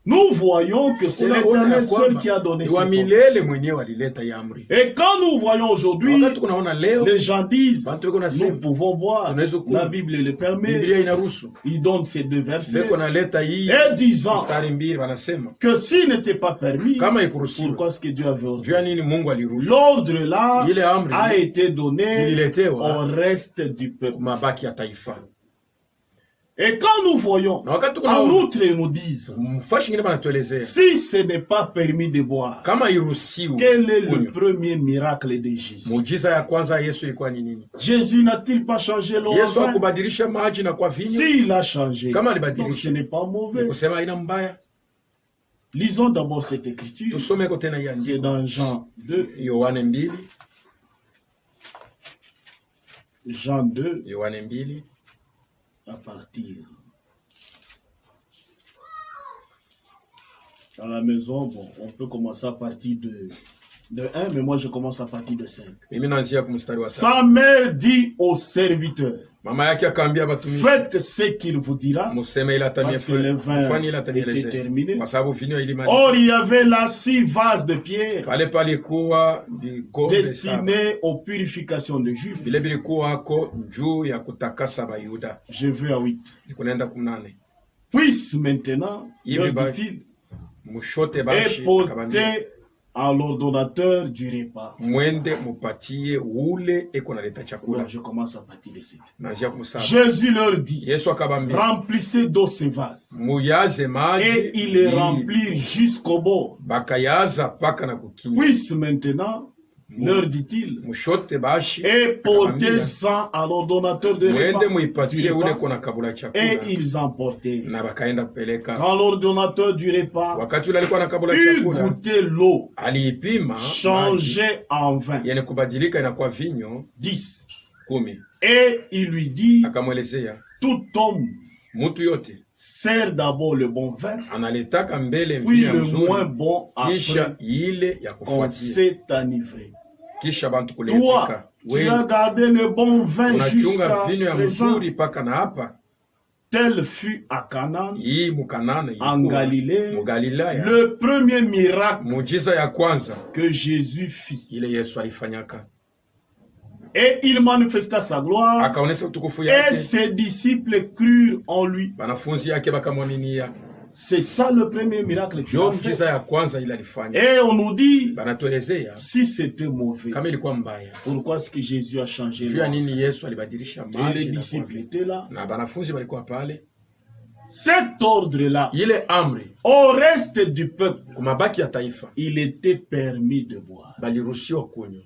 Nous voyons que c'est Unaona ya l'Éternel seul kwamba qui a donné ni cet wa ordre. milele mwenyewe alileta ya amri. Et quand nous voyons aujourd'hui, Wakati kunaona leo les gens disent, bantu beko nous nasema pouvons boire, tunaweza kunywa. la Bible le permet, Biblia inaruhusu, il donne ces deux versets, beko naleta hii et disant mstari mbili, wanasema que s'il n'était pas permis, kama ikuruhusiwa, pourquoi est-ce que Dieu avait juu ordonné? ya nini Mungu aliruhusu? L'ordre là Ile amri a été donné ililetewa au reste du peuple. mabaki ya taifa. Et quand nous voyons, Na wakati en kuna outre, ils nous disent, mfashi ngine banatuelezea si ce n'est pas permis de boire, kama iruhusiwi quel est le kunywa. premier miracle de Jésus? Muujiza ya kwanza ya Yesu ilikuwa ni nini? Jésus n'a-t-il pas changé l'eau en Yesu vin? hakubadilisha maji na kwa vinyo. S'il a changé, Kama donc alibadilisha, ce n'est pas ni mauvais. kusema haina mbaya. Lisons d'abord cette écriture. Tusome ko tena C'est iandiko dans Jean 2. Yohane 2, Jean 2, Yohane 2 à partir. Dans la maison, bon, on peut commencer à partir de 1, mais moi je commence à partir de 5. mimi naanzia kwa mstari wa 5. Sa mère dit aux serviteurs, Mama yake akaambia batumishi, faites ce qu'il vous dira, museme ila parce que le vin mfanye ila était tanieleze, terminé. kwa sababu vinyo ilimaliza. Or, il y avait là 6 vases de pierre Pale palikuwa vikombe saba destinés aux purifications de Juifs. vile vilikuwako juu ya kutakasa Bayuda. Je vais à 8. Nikunaenda 18. Puisse maintenant, Hivi leur basi, dit-il, mushote et bashi akabambia, porter à l'ordonnateur du repas. mwende mupatie ule eko naleta Voilà, chakula. je commence à partir de 7. Naanzia kumsaba. Jésus leur dit, Yesu akabambia, remplissez d'eau ces vases. muyaze maji, Et ils les ili remplirent jusqu'au bord. bakayaza paka na kukinya. Puisse maintenant, leur dit-il, Mushote bashi et porter akabambia, ça à l'ordonnateur de mwende repas. muipatie du ule repas. kona kabula Et chakula. ils emportèrent. Na bakaenda kupeleka. Quand l'ordonnateur du repas Wakati ule alikuwa na kabula eut chakula, goûté l'eau aliipima maji, changée en vin. yani kubadilika inakuwa vinyo 10. 10. Et il lui dit, Akamwelezea, tout homme mutu yote sert d'abord le bon vin, analetaka mbele puis mvinyo le moins mzuri, bon kisha après ile ya qu'on kufuatia, s'est enivré. kisha bantu Toi, kulevika. tu as Wewe gardé le bon vin unachunga jusqu'à vinyo ya présent. mzuri paka na hapa. Tel fut à Canaan, Hii mukanana en ilikuwa Galilée, mugalilaya, le premier miracle mujiza ya kwanza que Jésus fit. ile Yesu alifanyaka, Et il manifesta sa gloire, akaonesha utukufu et yake, ses disciples crurent en lui. banafunzi yake bakamwaminia. C'est ça le premier miracle qu'il Jo a fait. mujiza ya kwanza ile alifanya. Et on nous dit, Banatuelezea si c'était mauvais, kama ilikuwa mbaya, pourquoi est-ce que Jésus a changé juu ya l'eau? nini Yesu alibadilisha Et les maji na disciples kuwa étaient là. na banafunzi walikuwa pale. Cet ordre-là, Ile amri au reste du peuple, kumabaki ya taifa il était permis de boire. baliruhusiwa kunywa.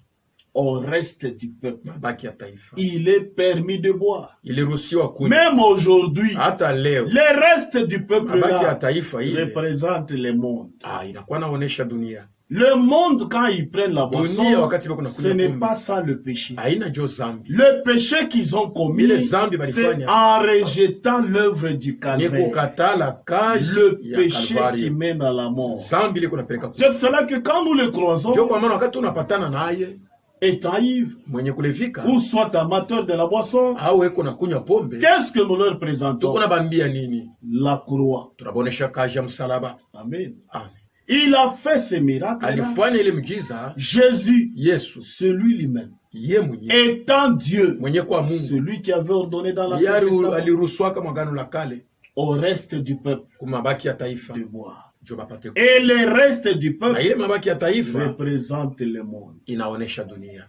Au reste du peuple, Mabaki ya taifa il est permis de boire. iliruhusiwa kunywa. Même aujourd'hui, Hata leo le reste du peuple mabaki ya là taifa ile représente le monde. inakuwa naonesha dunia. Le monde, quand ils prennent la boisson, Dunia wakati beko ce nakunywa n'est pombe pas ça le péché. haina jo zambi, Le péché qu'ils ont commis, Ile zambi c'est balifanya. en rejetant l'œuvre du ni calvaire. kukatala kazi Le ya péché qui Kalvari. mène à la mort. Zambi ile kunapeleka ku C'est pour cela que quand nous le croisons, jo, kwa maana wakati unapatana naye étant ivre, mwenye kulevika ou soit amateur de la boisson, au eko na kunywa pombe, qu'est-ce que nous leur présentons? tuko na bambia nini? La croix. Tunabonesha kazi ya msalaba. Amen. Amen. Il a fait ces miracles. Alifanya ile mjiza Jésus, Yesu celui lui-même, ye mwenye étant Dieu, mwenye kwa Mungu, celui qui avait ordonné dans yeye l'Ancien Testament aliruhusiwa mwagano la kale au reste du peuple kumabaki ya taifa de boire. jo bapate ku. Et le reste du Na peuple ile mabaki ya taifa représente le monde, inaonesha dunia,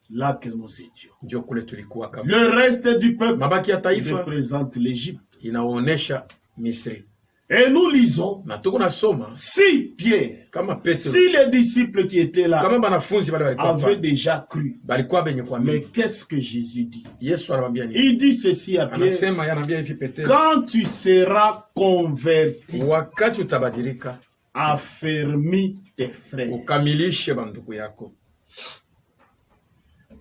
là que nous étions. jo kule tulikuwa kama. Le reste du peuple Mabaki ya taifa représente l'Égypte. inaonesha Misri, Et nous lisons, na tuko nasoma si Pierre, kama Petro, si les disciples qui étaient là kama banafunzi bale balikuwa avaient pale déjà cru, balikuwa benye mais kuamini. qu'est-ce que Jésus dit? Yesu anamwambia nini? Il dit ceci à Pierre, Anasema yanambia hivi Petro, quand tu seras converti, wakati utabadilika affermis tes frères. ukamilishe bandugu yako.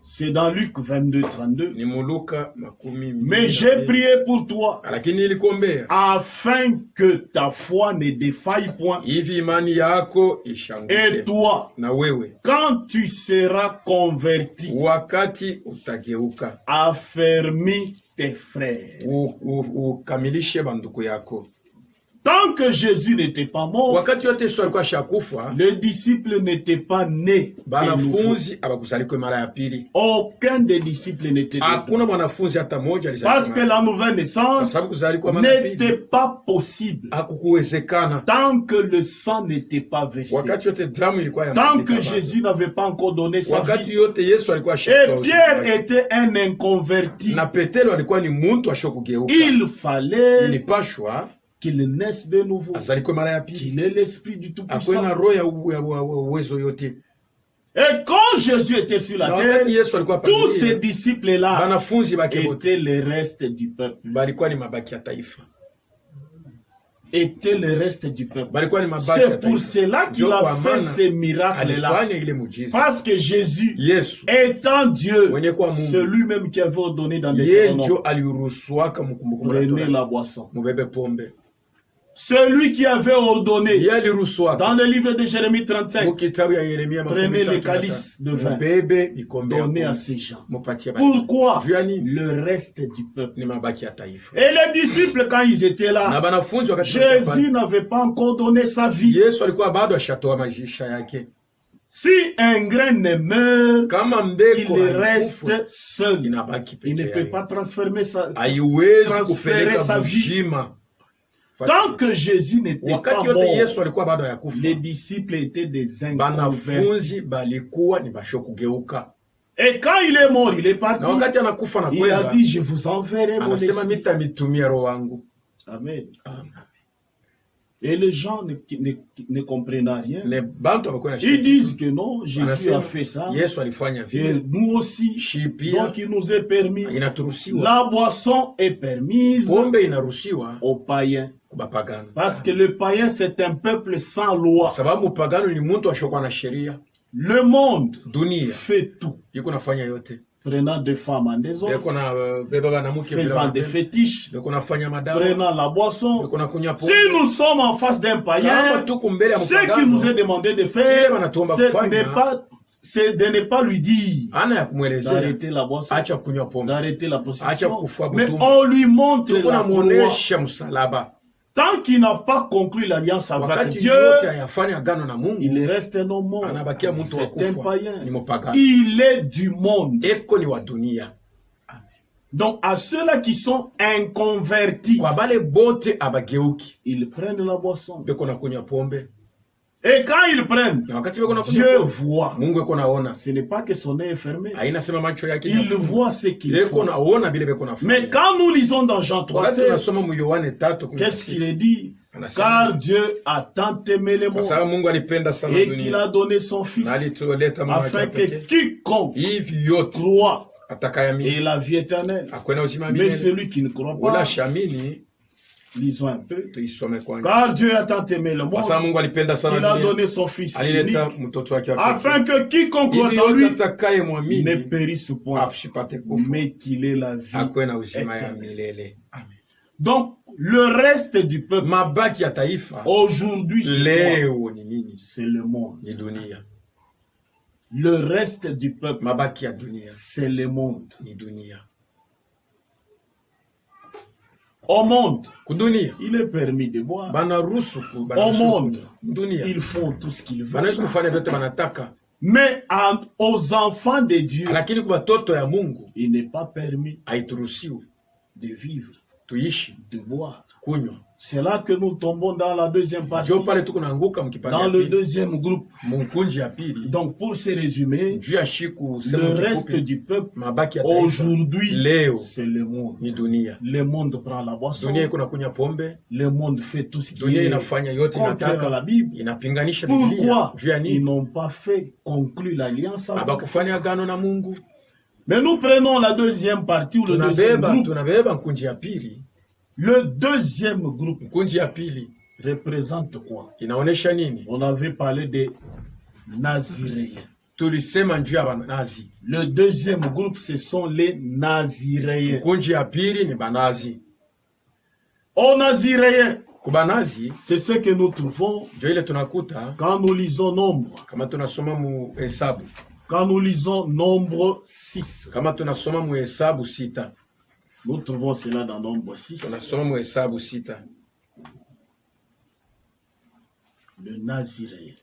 C'est dans Luc 22, 32. Ni Muluka 12. Mais j'ai prié pour toi, Lakini ilikuombea afin que ta foi ne défaille point. hivi imani yako Et ishanguke. toi, Na wewe quand tu seras converti, wakati utageuka affermis tes frères. ukamilishe bandugu yako. Tant que Jésus n'était pas mort, wakati yote Yesu alikuwa ashakufa, les disciples n'étaient pas nés. banafunzi abakuzalika mara ya pili. Aucun des disciples n'était né. Hakuna mwanafunzi hata mmoja Parce que la nouvelle naissance n'était pas possible tant que le sang n'était pas versé. Tant que Jésus n'avait pas encore donné sa vie. Et Pierre était un inconverti. Il fallait qu'il naisse de nouveau, qu'il ait l'esprit du Tout-Puissant. Et quand Jésus était sur la terre, tous ces disciples-là étaient les restes du peuple. Étaient les restes du peuple. C'est pour cela qu'il a fait ces miracles-là. Parce que Jésus, étant Dieu, c'est lui-même qui avait ordonné dans les prenez la boisson. Celui qui avait ordonné dans le livre de Jérémie 35, prenez le calice de vin, donnez à ces gens. Pourquoi? Le reste du peuple. Et les disciples, quand ils étaient là, Jésus n'avait pas encore donné sa vie. Si un grain ne meurt, il reste seul. Il ne peut pas transférer sa vie. Tant que Jésus n'était pas mort, les disciples étaient des inconvertis. Et quand il est mort, il est parti. Il a dit, je vous enverrai mon esprit. Amen. Et les gens ne comprennent rien. Ils disent que non, Jésus a fait ça. Et nous aussi. Donc il nous est permis. La boisson est permise aux païens. Parce que le païen, c'est un peuple sans loi. Le monde fait tout. Prenant des femmes en désordre, faisant des fétiches, prenant la boisson. Si nous sommes en face d'un païen, ce qu'il nous est demandé de faire, c'est de ne pas lui dire d'arrêter la boisson, d'arrêter la prostitution, mais on lui montre la croix. Tant qu'il n'a pas conclu l'alliance avec Dieu, il reste un homme mort. C'est un païen. Il est du monde. Donc à ceux-là qui sont inconvertis, ils prennent la boisson. Et quand ils prennent, Dieu voit. Ce n'est pas que son nez est fermé. Il voit ce qu'il faut. Mais quand nous lisons dans Jean 3, qu'est-ce qu'il est dit? Car Dieu a tant aimé le monde et qu'il a donné son Fils afin que quiconque croit ait la vie éternelle. Mais celui qui ne croit pas, lisons un peu. Car Dieu a tant aimé le monde qu'il a donné son Fils unique, afin que quiconque croit en lui ne périsse point, mais qu'il ait la vie éternelle. Donc, le reste du peuple, aujourd'hui, c'est le monde. Le reste du peuple, c'est le monde. Au monde, il est permis de boire. Au monde, ils font tout ce qu'ils veulent. Mais aux enfants de Dieu, il n'est pas permis de vivre, de boire. C'est là que nous tombons dans la deuxième partie, dans le deuxième groupe. Donc pour se résumer, le reste du peuple aujourd'hui, c'est le monde. Le monde prend la boisson, le monde fait tout ce qui est contraire à la Bible. Pourquoi ils n'ont pas fait conclure l'alliance avec Dieu? Mais nous prenons la deuxième partie ou le deuxième groupe. Le deuxième groupe représente quoi? On avait parlé des Naziréens. Le deuxième groupe, ce sont les Naziréens. Aux Naziréens, c'est ce que nous trouvons quand nous lisons Nombre. Quand nous lisons Nombre 6. Nous trouvons cela dans Nombre 6. Le Naziréen.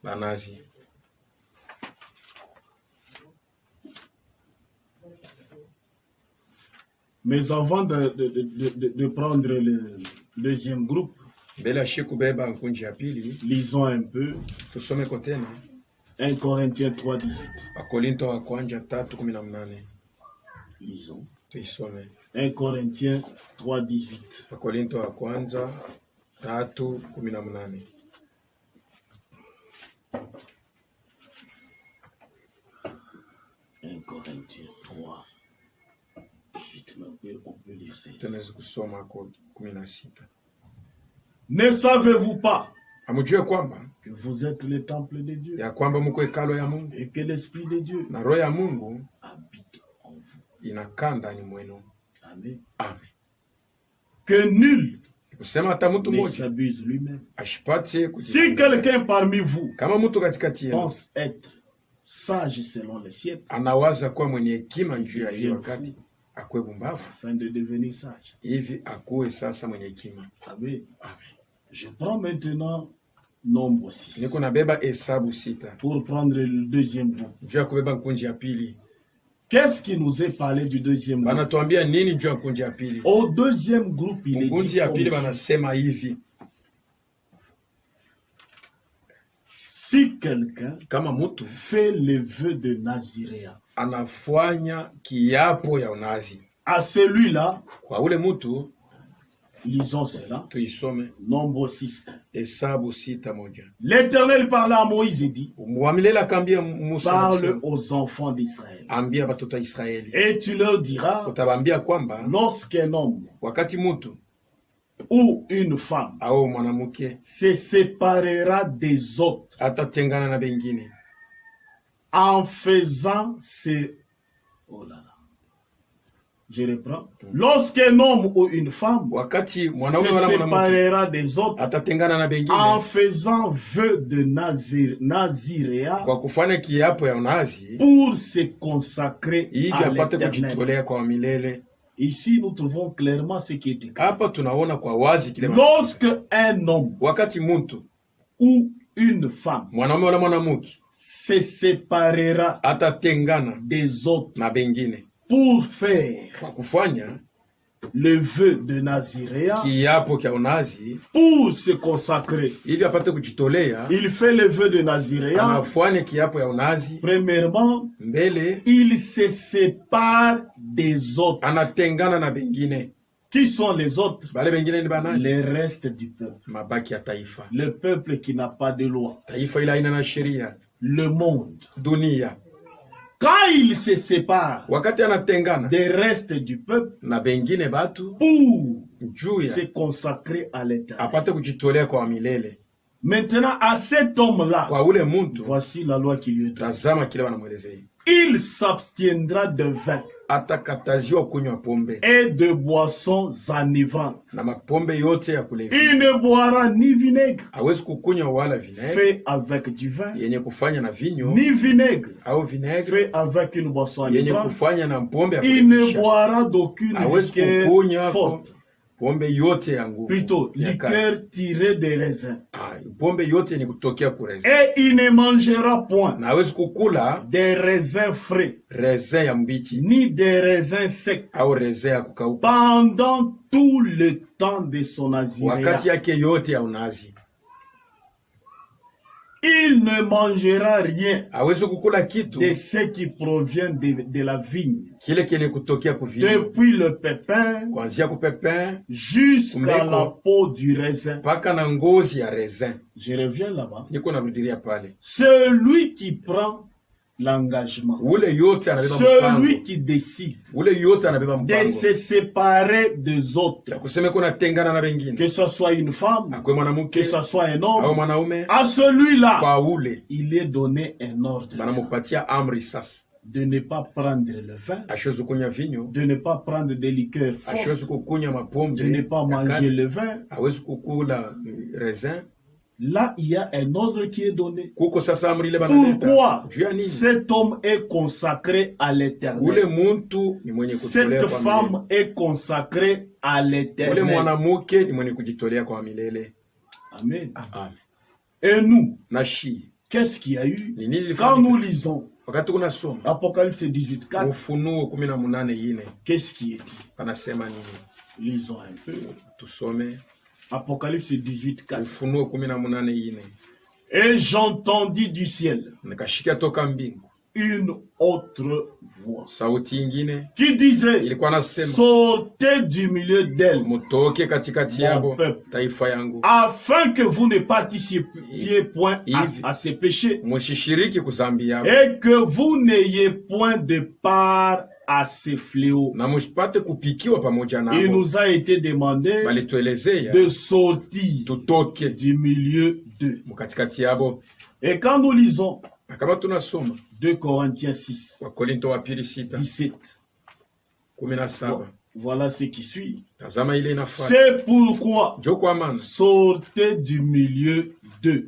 Banazi. Mais avant de prendre le deuxième groupe, lisons un peu 1 Corinthiens 3:18. Lisons. 1 Corinthiens 3:18. 1 Corinthiens 3. On peut lire ça. Ne savez-vous pas que vous êtes le temple de Dieu et que l'Esprit de Dieu habite en vous? Amen. Que nul ne s'abuse lui-même. Si quelqu'un parmi vous pense être sage selon les siècles, afin de devenir sage. Amen. Je prends maintenant Nombre 6 pour prendre le deuxième groupe. Qu'est-ce qui nous est parlé du deuxième groupe? Au deuxième groupe, il est dit si quelqu'un fait le vœu de Naziréa, à celui-là, lisons cela, Nombre 6. L'Éternel parla à Moïse et dit, parle aux enfants d'Israël. Et tu leur diras, lorsqu'un homme ou une femme se séparera des autres en faisant ce... Oh là là. Je reprends. Lorsqu'un homme ou une femme se séparera des autres en faisant vœu de Naziréa pour se consacrer à l'Éternel. Ici, nous trouvons clairement ce qui est écrit. Lorsque un homme ou une femme se séparera des autres pour faire le vœu de Naziréa, pour se consacrer, il fait le vœu de Naziréa. Premièrement, il se sépare des autres. Qui sont les autres? Les restes du peuple. Le peuple qui n'a pas de loi. Le monde. Quand il se sépare des restes du peuple pour se consacrer à l'Éternel. Maintenant, à cet homme-là, voici la loi qui lui est donnée. Il s'abstiendra de vin et de boissons enivrantes. Il ne boira ni vinaigre fait avec du vin, ni vinaigre fait avec une boisson enivrante. Il ne boira d'aucune liqueur forte. Plutôt, liqueur tirée des raisins. Et il ne mangera point des raisins frais, ni des raisins secs, pendant tout le temps de son Naziréa. Il ne mangera rien de ce qui provient de la vigne, depuis le pépin jusqu'à la peau du raisin. Je reviens là-bas. Celui qui prend l'engagement, celui qui décide de se séparer des autres, que ce soit une femme, que ce soit un homme, à celui-là, il est donné un ordre de ne pas prendre le vin, de ne pas prendre des liqueurs fortes, de ne pas manger le vin. Là, il y a un ordre qui est donné. Pourquoi cet homme est consacré à l'Éternel? Cette femme est consacrée à l'Éternel. Amen. Et nous, nashi qu'est-ce qu'il y a eu quand nous lisons Apocalypse 18:4? Qu'est-ce qui est dit? Lisons un peu. Apocalypse 18:4. Et j'entendis du ciel une autre voix qui disait, sortez du milieu d'elle, mon peuple, afin que vous ne participiez point à ces péchés et que vous n'ayez point de part à ces fléaux. Il nous a été demandé de sortir du milieu d'eux. Et quand nous lisons 2 Corinthiens 6, 17, voilà ce qui suit. C'est pourquoi sortez du milieu d'eux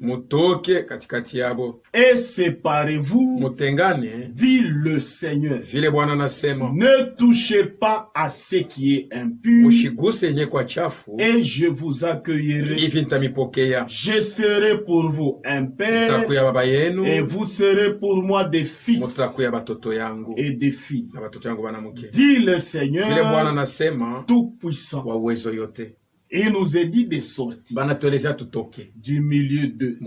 et séparez-vous, dit le Seigneur. Ne touchez pas à ce qui est impur et je vous accueillerai. Je serai pour vous un père et vous serez pour moi des fils et des filles, dit le Seigneur tout puissant. Il nous est dit de sortir du milieu d'eux.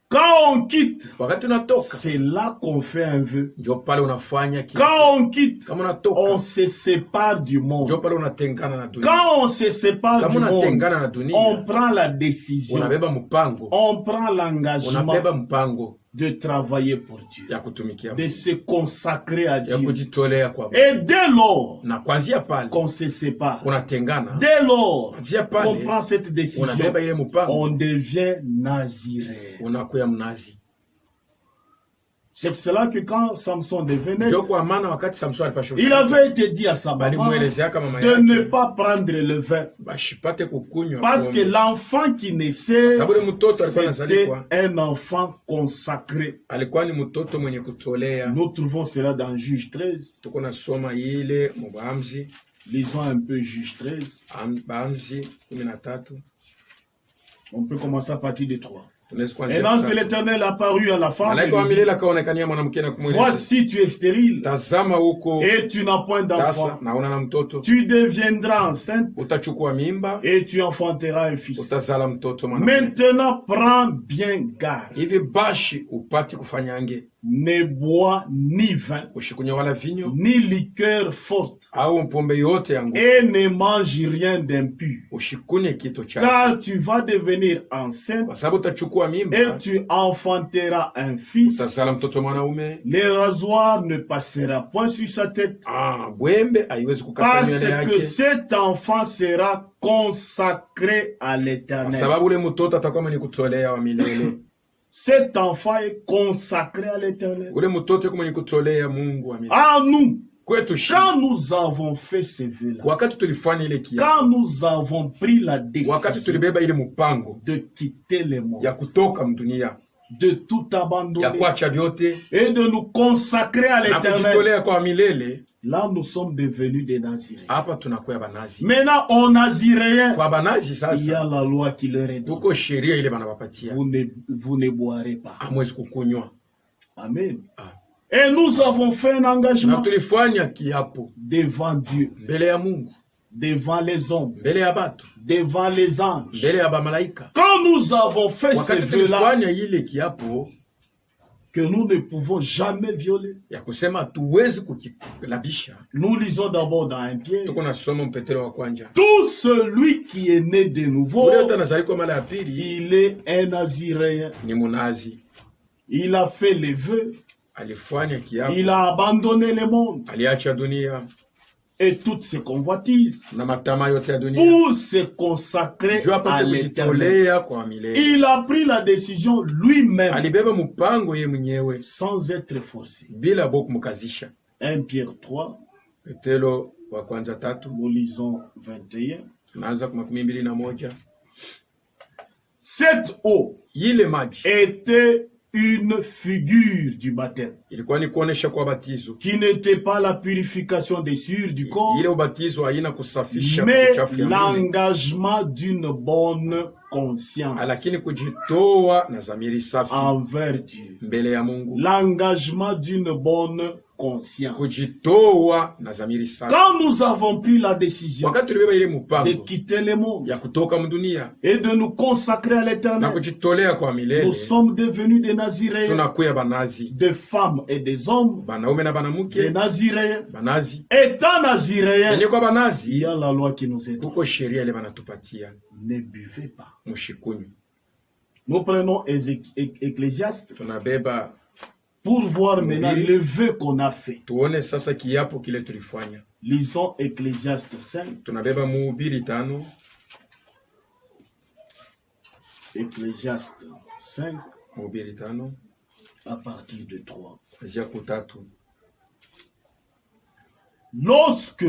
Quand on quitte, c'est là qu'on fait un vœu. Quand on quitte, on se sépare du monde. Quand on se sépare du monde, on prend la décision, on prend l'engagement de travailler pour Dieu, de se consacrer à Dieu. Et dès lors qu'on se sépare, dès lors qu'on prend cette décision, on devient naziréen. C'est pour cela que quand Samson devenait, il avait été dit à sa maman de ne pas prendre le vin. Parce que l'enfant qui naissait, c'était un enfant consacré. Nous trouvons cela dans Juge 13. Lisons un peu Juge 13. On peut commencer à partir de 3. Et l'ange de l'Éternel apparut à la femme. Voici, tu es stérile et tu n'as point d'enfant. Tu deviendras enceinte et tu enfanteras un fils. Maintenant, prends bien garde. Ne bois ni vin, ni liqueur forte, et ne mange rien d'impur, car tu vas devenir enceinte et tu enfanteras un fils. Le rasoir ne passera point sur sa tête, parce que cet enfant sera consacré à l'Éternel. Cet enfant est consacré à l'Éternel. À nous, quand nous avons fait ce vœu-là, quand nous avons pris la décision de quitter le monde, de tout abandonner et de nous consacrer à l'Éternel, là nous sommes devenus des Naziréens. Maintenant, aux Naziréens, il y a la loi qui leur est donnée. Vous ne boirez pas. Amen. Et nous avons fait un engagement devant Dieu, devant les hommes, devant les anges. Quand nous avons fait ce vœu-là, que nous ne pouvons jamais violer. Nous lisons d'abord dans 1 Pierre. Tout celui qui est né de nouveau, il est un Naziréen. Il a fait les vœux. Il a abandonné le monde et toutes ses convoitises pour se consacrer à l'Éternel. Il a pris la décision lui-même sans être forcé. 1 Pierre 3, nous lisons 21. Cette eau était une figure du baptême, ilikuwa ni kuonesha kwa batizo, qui n'était pas la purification des souillures du corps, ile ubatizo haina kusafisha mais uchafu ya mwili, l'engagement d'une bonne conscience lakini kujitoa na dhamiri safi envers Dieu. mbele ya Mungu, L'engagement d'une bonne conscience. kujitoa na dhamiri safi. Quand nous avons pris la décision Wakati tulibeba ile de mpango quitter le monde ya kutoka mdunia et de nous consacrer à na l'éternel, kujitolea kwa nous milele, sommes devenus des Naziréens, tunakuya banazi, des femmes et des hommes, banaume na des banamuke, Naziréens. banazi. Étant Naziréens, Yenye kwa il y banazi a la loi qui nous aide. kuko sheria ile banatupatia, Ne buvez pas. mushikunywe. Nous prenons Ecclésiaste Tunabeba pour voir maintenant Oui. le vœu qu'on a fait. tuone sasa kiapo kile tulifanya. Lisons Ecclésiaste 5. Tunabeba Mhubiri 5, Ecclésiaste 5 Mhubiri 5 à partir de 3. kuanzia kutatu. Lorsque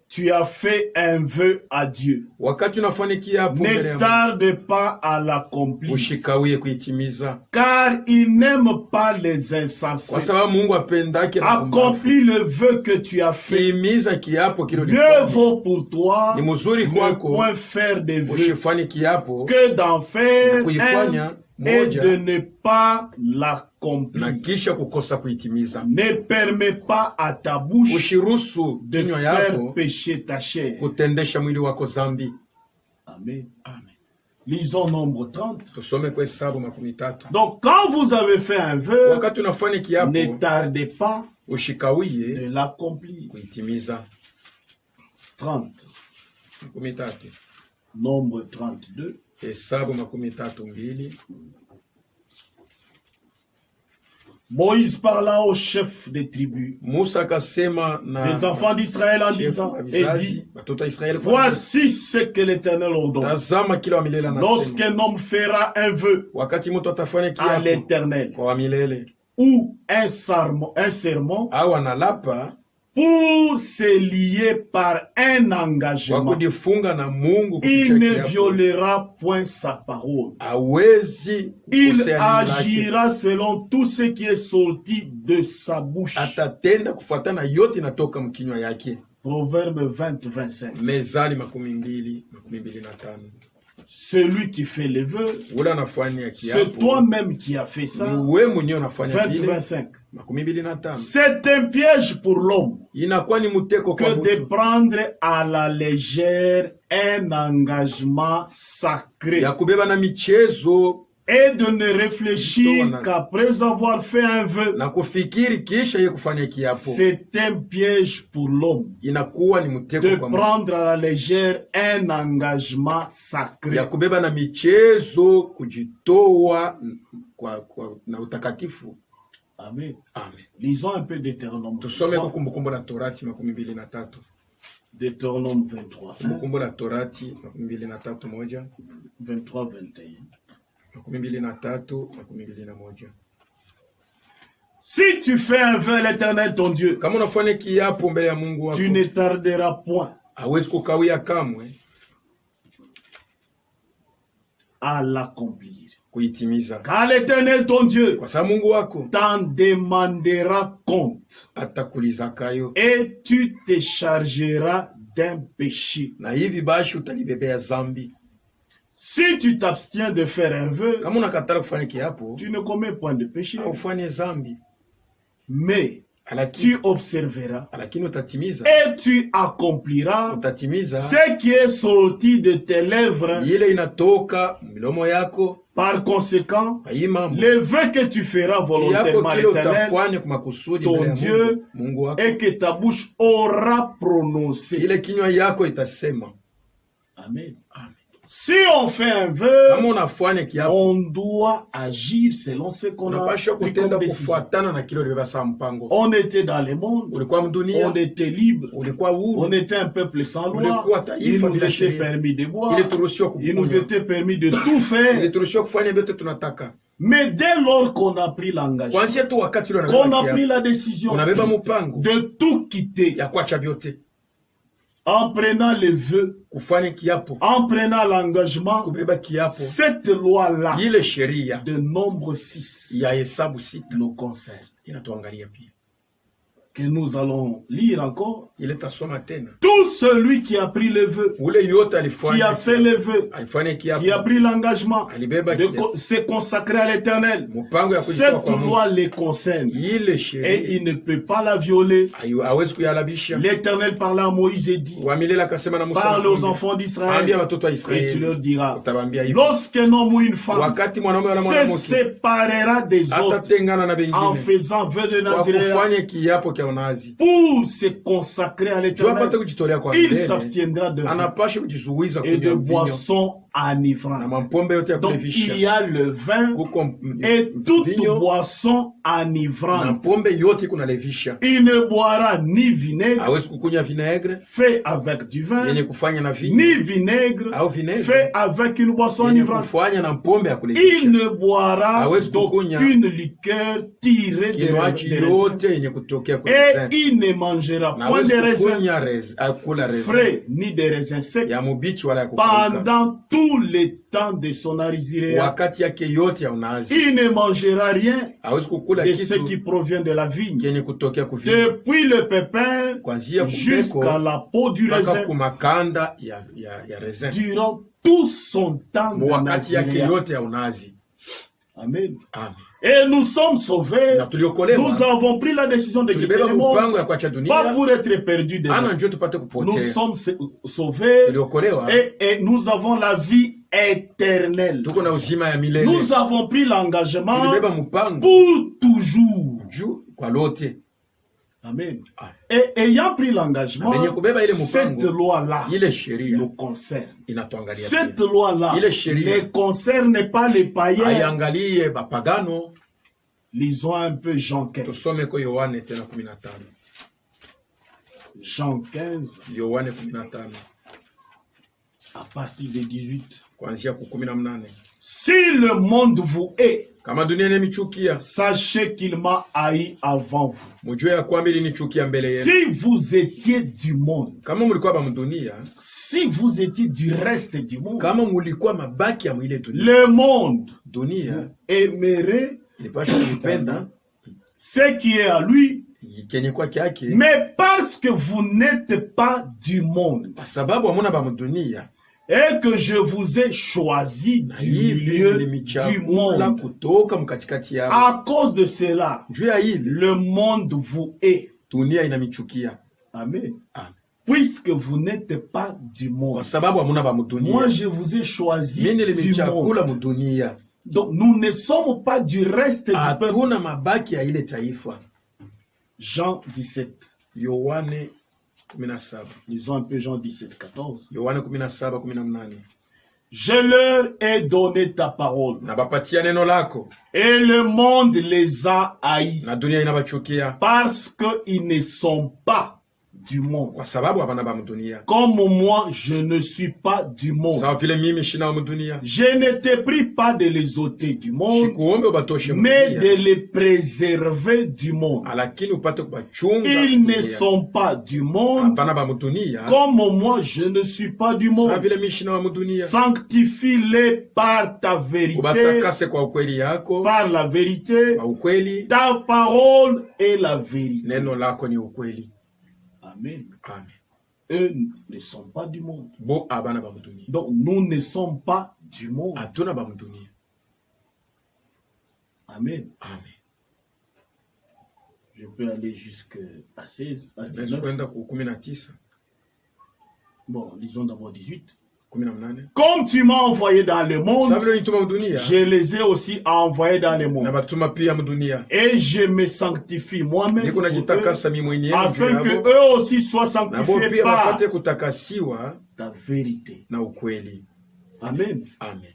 tu as fait un vœu à Dieu, Wakati unafanya kiapo mbele ne ya Mungu, tarde pas à l'accomplir, ushikawie kuitimiza, car il n'aime pas les insensés. kwa sababu Mungu apendake na kumbafu. Accomplis le vœu que tu as fait. Timiza kiapo kile Mieux ulifanya. vaut pour toi Ni mzuri ne kwako point faire des vœux usifanye kiapo que d'en faire na kuifanya un et moja de ne pas na l'accomplir. kisha kukosa kuitimiza. Ne permets pas à ta bouche Ushiruhusu de kinywa faire yako pécher ta chair. kutendesha mwili wako zambi. Amen. Amen. Lisons Nombre 30. Tusome kwa Hesabu 13. Donc, quand vous avez fait un vœu, Wakati unafanya ne kiapo tardez pas ushikawie de l'accomplir. kuitimiza. 30. 13. Nombre 32. Hesabu 13:2. Moïse parla au chef des tribus, Musa akasema na des enfants d'Israël en disant, et dit, vizazi watoto wa Israeli, voici ce que l'Éternel ordonne. tazama kila wa milele anasema, Lorsqu'un homme fera un vœu wakati mtu atafanya à kiapo l'Éternel kwa wa milele ou un serment au analapa pour se lier par un kwa engagement, kujifunga na Mungu il kupitia ne kiapo, violera point sa parole. hawezi Il kukosea neno lake, agira selon tout ce qui est sorti de sa bouche. atatenda kufuatana yote inatoka mkinywa yake. Proverbe 20-25. Mezali 22:25. Celui qui fait les vœux, Ule anafanya c'est kiapo toi-même qui as fait ça. ni wewe mwenyewe unafanya vile. 20-25. 25. C'est un piège pour l'homme Inakuwa ni mteko kwa que de mtu prendre à la légère un engagement sacré ya kubeba na michezo et de ne réfléchir Mtona. qu'après avoir fait un vœu. na kufikiri kisha ye kufanya kiapo. C'est un piège pour l'homme Inakuwa ni de mteko kwa mtu prendre à la légère un engagement sacré. ya kubeba na michezo, kujitoa na utakatifu. Amen. Amen. Lisons un peu Deutéronome. Tusome kwa Kumbukumbu la Torati 23. Deutéronome 23. Kumbukumbu la Torati 23:1. 23-21. 23:21. Si tu fais un vœu à l'Éternel ton Dieu, Kama unafanya kiapo mbele ya Mungu wako, tu ne tarderas point hawezi kukawia kamwe à l'accomplir. kuitimiza, Car l'Éternel ton Dieu kwa sababu Mungu wako t'en demandera compte atakulizakayo, et tu te chargeras d'un péché. na hivi bashi utalibebea zambi. Si tu t'abstiens de faire un vœu, Kama unakatala kufanya kiapo, tu ne commets point de péché, aufanye zambi, mais tu observeras lakini utatimiza, et tu accompliras utatimiza ce qui est sorti de tes lèvres. ile inatoka milomo yako. Par conséquent, Hii mambo le vœu que tu feras kiapo volontairement à kile l'Éternel utafanya kwa makusudi ton mbele ya Dieu, Mungu wako, et que ta bouche aura prononcé. ile kinywa yako itasema. Amen. Amen. Si on fait un vœu, Kama unafanya kiapo, on doit agir selon ce qu'on a unapaswa pris kutenda comme décision. kufuatana na kile ulibeba sawa mpango. On était dans le monde, Ulikuwa mdunia, on était libre, ulikuwa huru, on était un peuple sans loi, ulikuwa il taifa nous bila était sheria, permis de boire, ilituruhusiwa il nous kukunywa, était permis de tout faire. ilituruhusiwa kufanya vyote tunataka. Mais dès lors qu'on a pris l'engagement, Kuanzia tu wakati ule qu'on a unabeba pris kiapo, la décision unabeba mpango de tout quitter, ya kuacha vyote, en prenant les vœux, kufanya kiapo, en prenant l'engagement, kubeba kiapo, cette loi-là ile sheria de nombre 6 ya Hesabu 6 nous concerne. inatuangalia pia. Que nous allons lire encore. Ile tasoma tena. Tout celui qui a pris le vœu, Ule yote alifanya, qui a fait le vœu, alifanya kiapo, qui a pris l'engagement alibeba de kiapo, se consacrer à l'Éternel, mpango ya kujitoa cette kwa Mungu, loi les concerne ile sheria et il ne peut pas la violer. hawezi kuyalabisha. L'Éternel parla à Moïse et dit, Wa milele akasema na Musa, parle aux enfants d'Israël ambia watoto wa et tu Israeli, leur diras, utawaambia hivi, lorsqu'un homme ou une femme wakati mwanaume na se mwanamke séparera des autres atatengana na en wengine faisant vœu de kwa Nazaréen kufanya kiapo cha unazi, pour se consacrer à jua l'Éternel, apate kujitolea kwa il milele, s'abstiendra de vin anapasha kujizuiza et de kunywa mvinyo boissons na enivrantes. mapombe yote ya Donc kulevisha. il y a le vin Kuko et toute mvinyo boisson na enivrante. pombe yote kunalevisha. Il ne boira ni vinaigre Hawezi kukunywa vinaigre fait avec du vin, yenye kufanya na vinyo, ni vinaigre au vinaigre fait avec une boisson yenye enivrante. kufanya na pombe ya Il kulevisha. ne boira Hawezi kukunywa d'aucune liqueur tirée kinywaji des yote raisins. yenye kutokea kwa Et raisin. il ne mangera Na point hawezi de raisins kukunywa kula raisin frais ni de raisins secs ya mubichi wala ya kukauka, pendant tout le temps de son arizirea. wakati yake yote ya unazi. Il ne mangera rien Hawezi kukula de ce kitu qui provient de la vigne, kenye kutokea kuvina, depuis le pépin kwanzia jusqu'à kubeko la peau du mpaka raisin, kumakanda ya raisin, durant tout son temps de wakati yake nazirea. yote ya unazi. Amen. Amen. Et nous sommes sauvés. Na tuliokolewa, Nous avons pris la décision de quitter tulibeba le monde, mpango ya kuacha pas dunia, pour être perdus de ana njoo tupate Nous kupotea. sommes sauvés Tuliokolewa, et nous avons la vie éternelle. tuko na uzima ya milele. Nous avons pris l'engagement Tulibeba mpango pour toujours. juu kwa lote. Amen. Amen. Et ayant pris l'engagement, Na benye kubeba ile cette mpango, loi-là ile sheria nous concerne. inatuangalia Cette pia. loi-là Ile sheria ne concerne pas les païens. haiangalie bapagano. Lisons un peu Jean 15. Tusome kwa Yohane tena 15. Jean 15, Yohane 15 à partir de 18. kuanzia ku 18. Si le monde vous hait, Kama dunia inanichukia, sachez qu'il m'a haï avant vous. mujue ya kwamba ilinichukia mbele yenu. Si vous étiez du monde, Kama mulikuwa bamudunia, si vous étiez du reste du monde, kama mulikuwa mabaki ya mwile dunia, le monde dunia aimerait ilipasha kulipenda ce qui est à lui, kenye kwake yake, mais parce que vous n'êtes pas du monde kwa sababu hamuna bamudunia, et que je vous ai choisi na du hivi milieu du nilimichagula monde. kutoka mkatikati yao. À cause de cela, Juu ya hili le monde vous hait. dunia inamichukia. Amen. Amen. Puisque vous n'êtes pas du monde. Kwa sababu hamuna Moi, bamudunia, je vous ai choisi mimi du nilimichagula monde. mudunia. Donc, nous ne sommes pas du reste du peuple. Hatuna mabaki ya ile taifa. Jean 17. Yohane 17. Lisons un peu Jean 17, 14. Yohane 17, 18. Je leur ai donné ta parole. Na bapatia neno lako, Et le monde les a haïs. na dunia inabachukia, Parce qu'ils ne sont pas du monde. kwa sababu hapana bamudunia. Comme moi, je ne suis pas du monde. Sawa vile mimi shina mudunia. Je ne te prie pas de les ôter du monde, Shikuombe ubatoshe mais de mudunia, les préserver du monde. lakini upate kubachunga Ils ne dunia. sont pas du monde, Hapana bamudunia, comme moi, je ne suis pas du sawa monde. vile mimi shina wa mudunia. Sanctifie-les par ta vérité, Ubatakase kwa ukweli yako, par la vérité. kwa ukweli, Ta parole est la vérité. neno lako ni ukweli. Amen. Amen. Eux ne sont pas du monde. Bo abana bamudunia. Donc, nous ne sommes pas du monde. Hatuna bamudunia. Amen. Amen. Je peux aller jusqu'à 16, à Naweza 19. kwenda ku 19, Bon, lisons d'abord 18. 18. Comme tu m'as envoyé dans le monde, Sawa vile nituma mudunia, je les ai aussi envoyés dans le na monde. batuma pia mudunia. Et je me sanctifie moi-même Niko pour eux, najitakasa mimi mwenyewe afin juu que yabo, eux aussi soient na bo sanctifiés pia par wapate kutakasiwa ta vérité. na ukweli. Amen. Amen.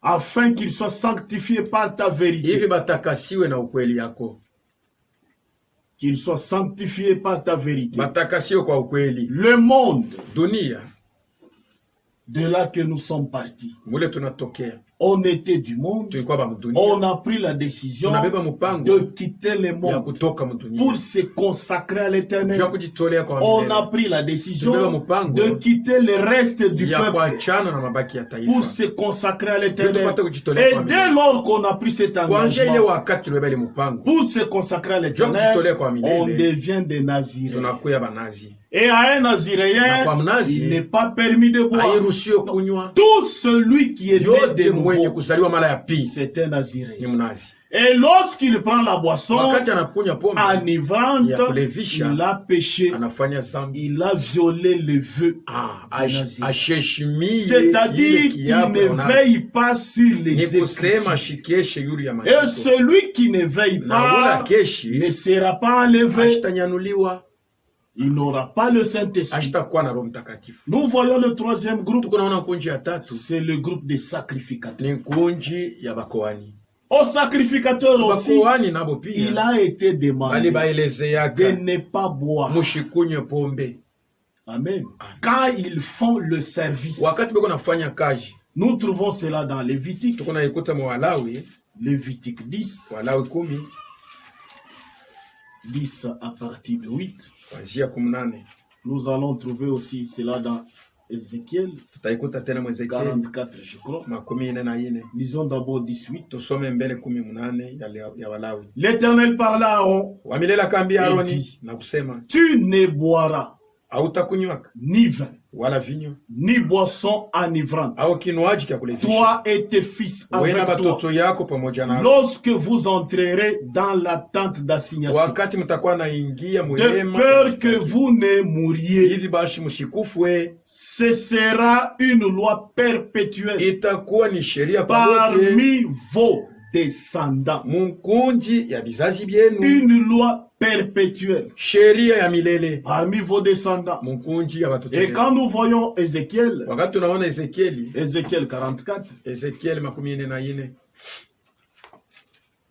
Afin qu'ils soient sanctifiés par ta vérité. Hivi batakasiwe na ukweli yako. Qu'ils soient sanctifiés par ta vérité. Batakasiwe kwa ukweli. Le monde Dunia de là que nous sommes partis mule tunatokea On était du monde, on a pris la décision de quitter le monde pour se consacrer à l'Éternel. On a pris la décision de quitter le reste du peuple pour se consacrer à l'Éternel. Et dès lors qu'on a pris cet engagement pour se consacrer à l'Éternel, on devient des Naziréens. Et à un Naziréen, il n'est pas permis de boire. Tout celui qui est né de nouveau, c'est un Naziréen. Et lorsqu'il prend la boisson enivrante, il a péché, il a violé le vœu. C'est-à-dire qu'il ne veille pas sur les Écritures. Et celui qui ne veille pas ne sera pas enlevé. Il n'aura pas le Saint-Esprit. Nous voyons le troisième groupe. C'est le groupe des sacrificateurs. Au sacrificateur aussi, il a été demandé de ne pas boire. Amen. Quand ils font le service, nous trouvons cela dans Lévitique. Lévitique 10. 10 à partir de 8. Nous allons trouver aussi cela dans Ézéchiel 44, je crois. Lisons d'abord 18. L'Éternel parla à Aaron et dit, tu ne boiras ni vin, ni boisson enivrante, toi et tes fils avec toi, lorsque vous entrerez dans la tente d'assignation, de peur que vous ne mouriez. Ce sera une loi perpétuelle parmi vos descendants. Une loi perpétuelle parmi vos descendants. Et quand nous voyons Ézéchiel, Ézéchiel 44,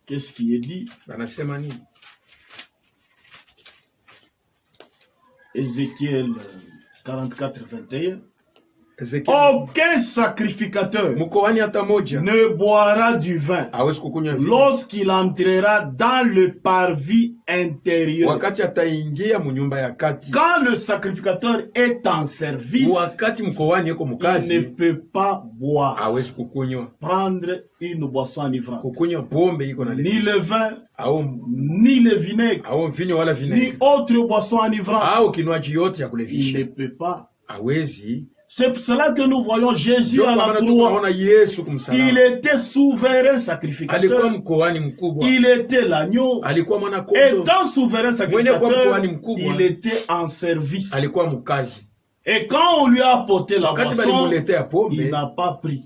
qu'est-ce qui est dit? Ézéchiel 44, 21. Aucun sacrificateur ne boira du vin lorsqu'il entrera dans le parvis intérieur. Quand le sacrificateur est en service, il ne peut pas boire, prendre une boisson enivrante, ni le vin, ni le vinaigre, ni autre boisson enivrante. Il ne peut pas. C'est pour cela que nous voyons Jésus à la croix. Il était souverain sacrificateur. Il était l'agneau. Étant souverain sacrificateur, il était en service. Et quand on lui a apporté la boisson, il n'a pas pris.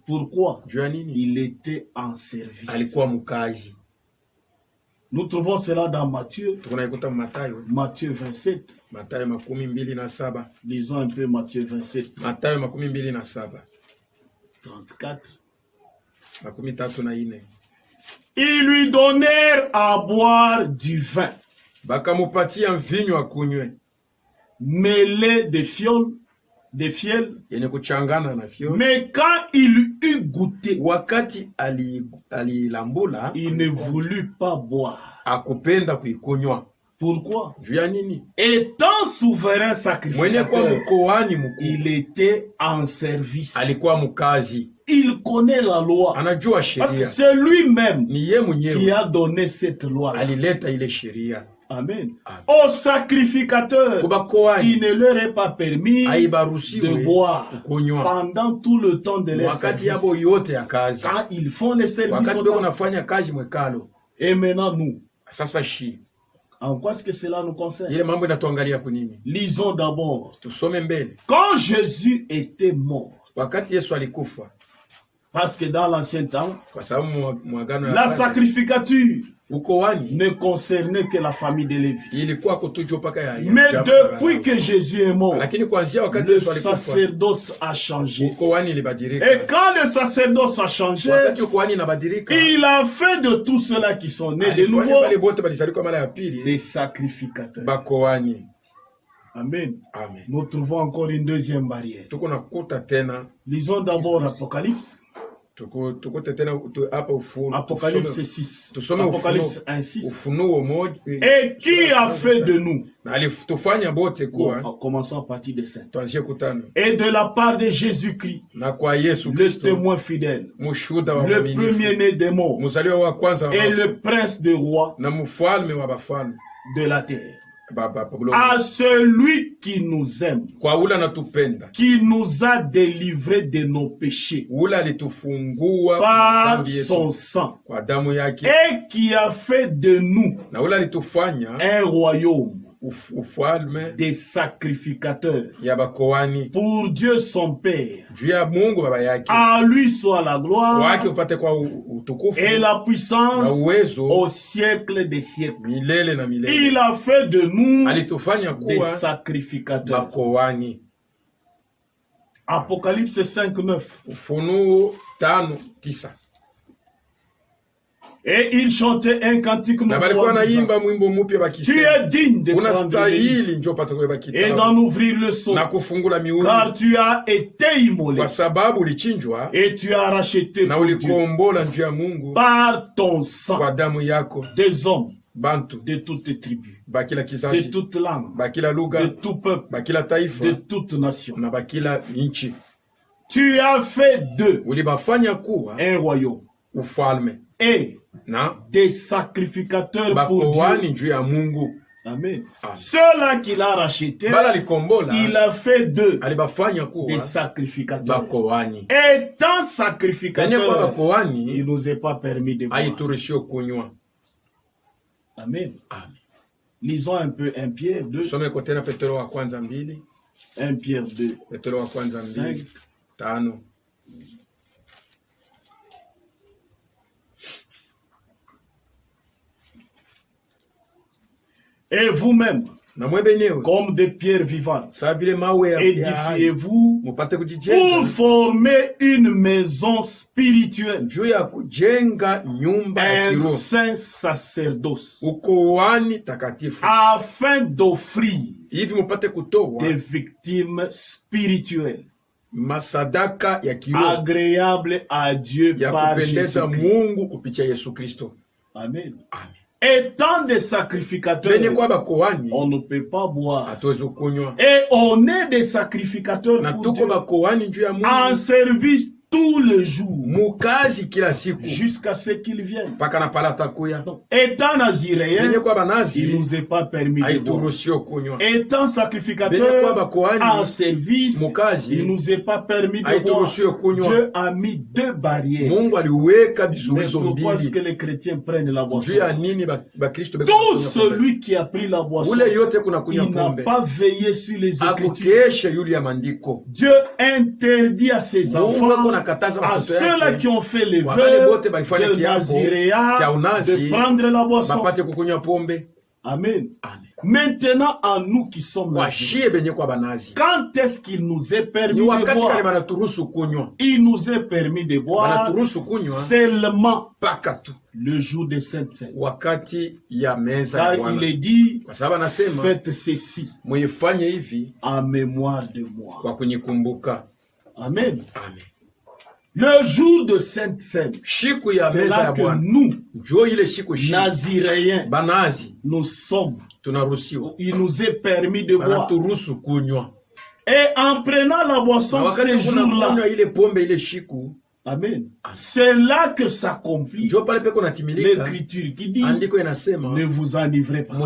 Pourquoi? Il était en service. Nous trouvons cela dans Matthieu. Matthieu 27. Lisons un peu Matthieu 27. 34. Ils lui donnèrent à boire du vin mêlé de fiel. Mais quand il eut goûté, il ne voulut pas boire. Pourquoi? Étant souverain sacrificateur, il était en service. Il connaît la loi. Parce que c'est lui-même qui a donné cette loi. Amen. Au sacrificateur, il ne leur est pas permis de boire pendant tout le temps de leur service. Quand ils font les services, et maintenant nous, en quoi est-ce que cela nous concerne? Lisons d'abord. Quand Jésus était mort, parce que dans l'ancien temps, la sacrificature ne concernait que la famille de Lévi. Mais depuis que Jésus est mort, le sacerdoce a changé. Et quand le sacerdoce a changé, il a fait de tous ceux-là qui sont nés de nouveau des sacrificateurs. Amen. Nous trouvons encore une deuxième barrière. Lisons d'abord Apocalypse. Apocalypse 6. Apocalypse 1:6. Et qui a fait de nous, commençons à partir de 5. Et de la part de Jésus-Christ, le témoin fidèle, le premier-né des morts, et le prince des rois de la terre. À celui qui nous aime, qui nous a délivrés de nos péchés par son sang, et qui a fait de nous un royaume, des sacrificateurs pour Dieu son Père. À lui soit la gloire et la puissance au siècle des siècles. Il a fait de nous des sacrificateurs. Apocalypse 5:9. Et il chantait un cantique nouveau. Tu es digne de prendre le livre et d'en ouvrir le sceau, car tu as été immolé et tu as racheté pour Dieu par ton sang des hommes de toutes tribus, de toutes langues, de tout peuple, de toutes nations. Tu as fait d'eux un royaume et des sacrificateurs pour Dieu. Amen. Ceux-là qu'il a rachetés, il a fait d'eux des sacrificateurs. Étant sacrificateurs, il ne nous est pas permis de boire. Amen. Lisons un peu 1 Pierre 2. 1 Pierre 2. 5. Et vous-même, comme des pierres vivantes, édifiez-vous pour former une maison spirituelle, un saint sacerdoce, afin d'offrir des victimes spirituelles agréables à Dieu par Jésus-Christ. Amen. Étant des sacrificateurs, on ne peut pas boire. Et on est des sacrificateurs pour Dieu, en service tout le jour, jusqu'à ce qu'il vienne. Donc, étant naziréen, il ne nous est pas permis de boire. Étant sacrificateur en service, il ne nous est pas permis de boire. Dieu a mis 2 barrières. Mais pourquoi est-ce que les chrétiens prennent la boisson? Tout celui qui a pris la boisson, il n'a pas veillé sur les Écritures. Dieu interdit à ses enfants, à ceux-là qui ont fait les vœux de Naziréa, de prendre la boisson. Amen. Maintenant, à nous qui sommes Naziréens, quand est-ce qu'il nous est permis de boire? Il nous est permis de boire seulement le jour de Sainte-Seine. Car il est dit, faites ceci en mémoire de moi. Amen. Le jour de Sainte-Seine, c'est là que nous, Naziréens, nous sommes. Il nous est permis de boire. Et en prenant la boisson ce jour-là, amen, c'est là que s'accomplit l'Écriture qui dit, ne vous enivrez pas.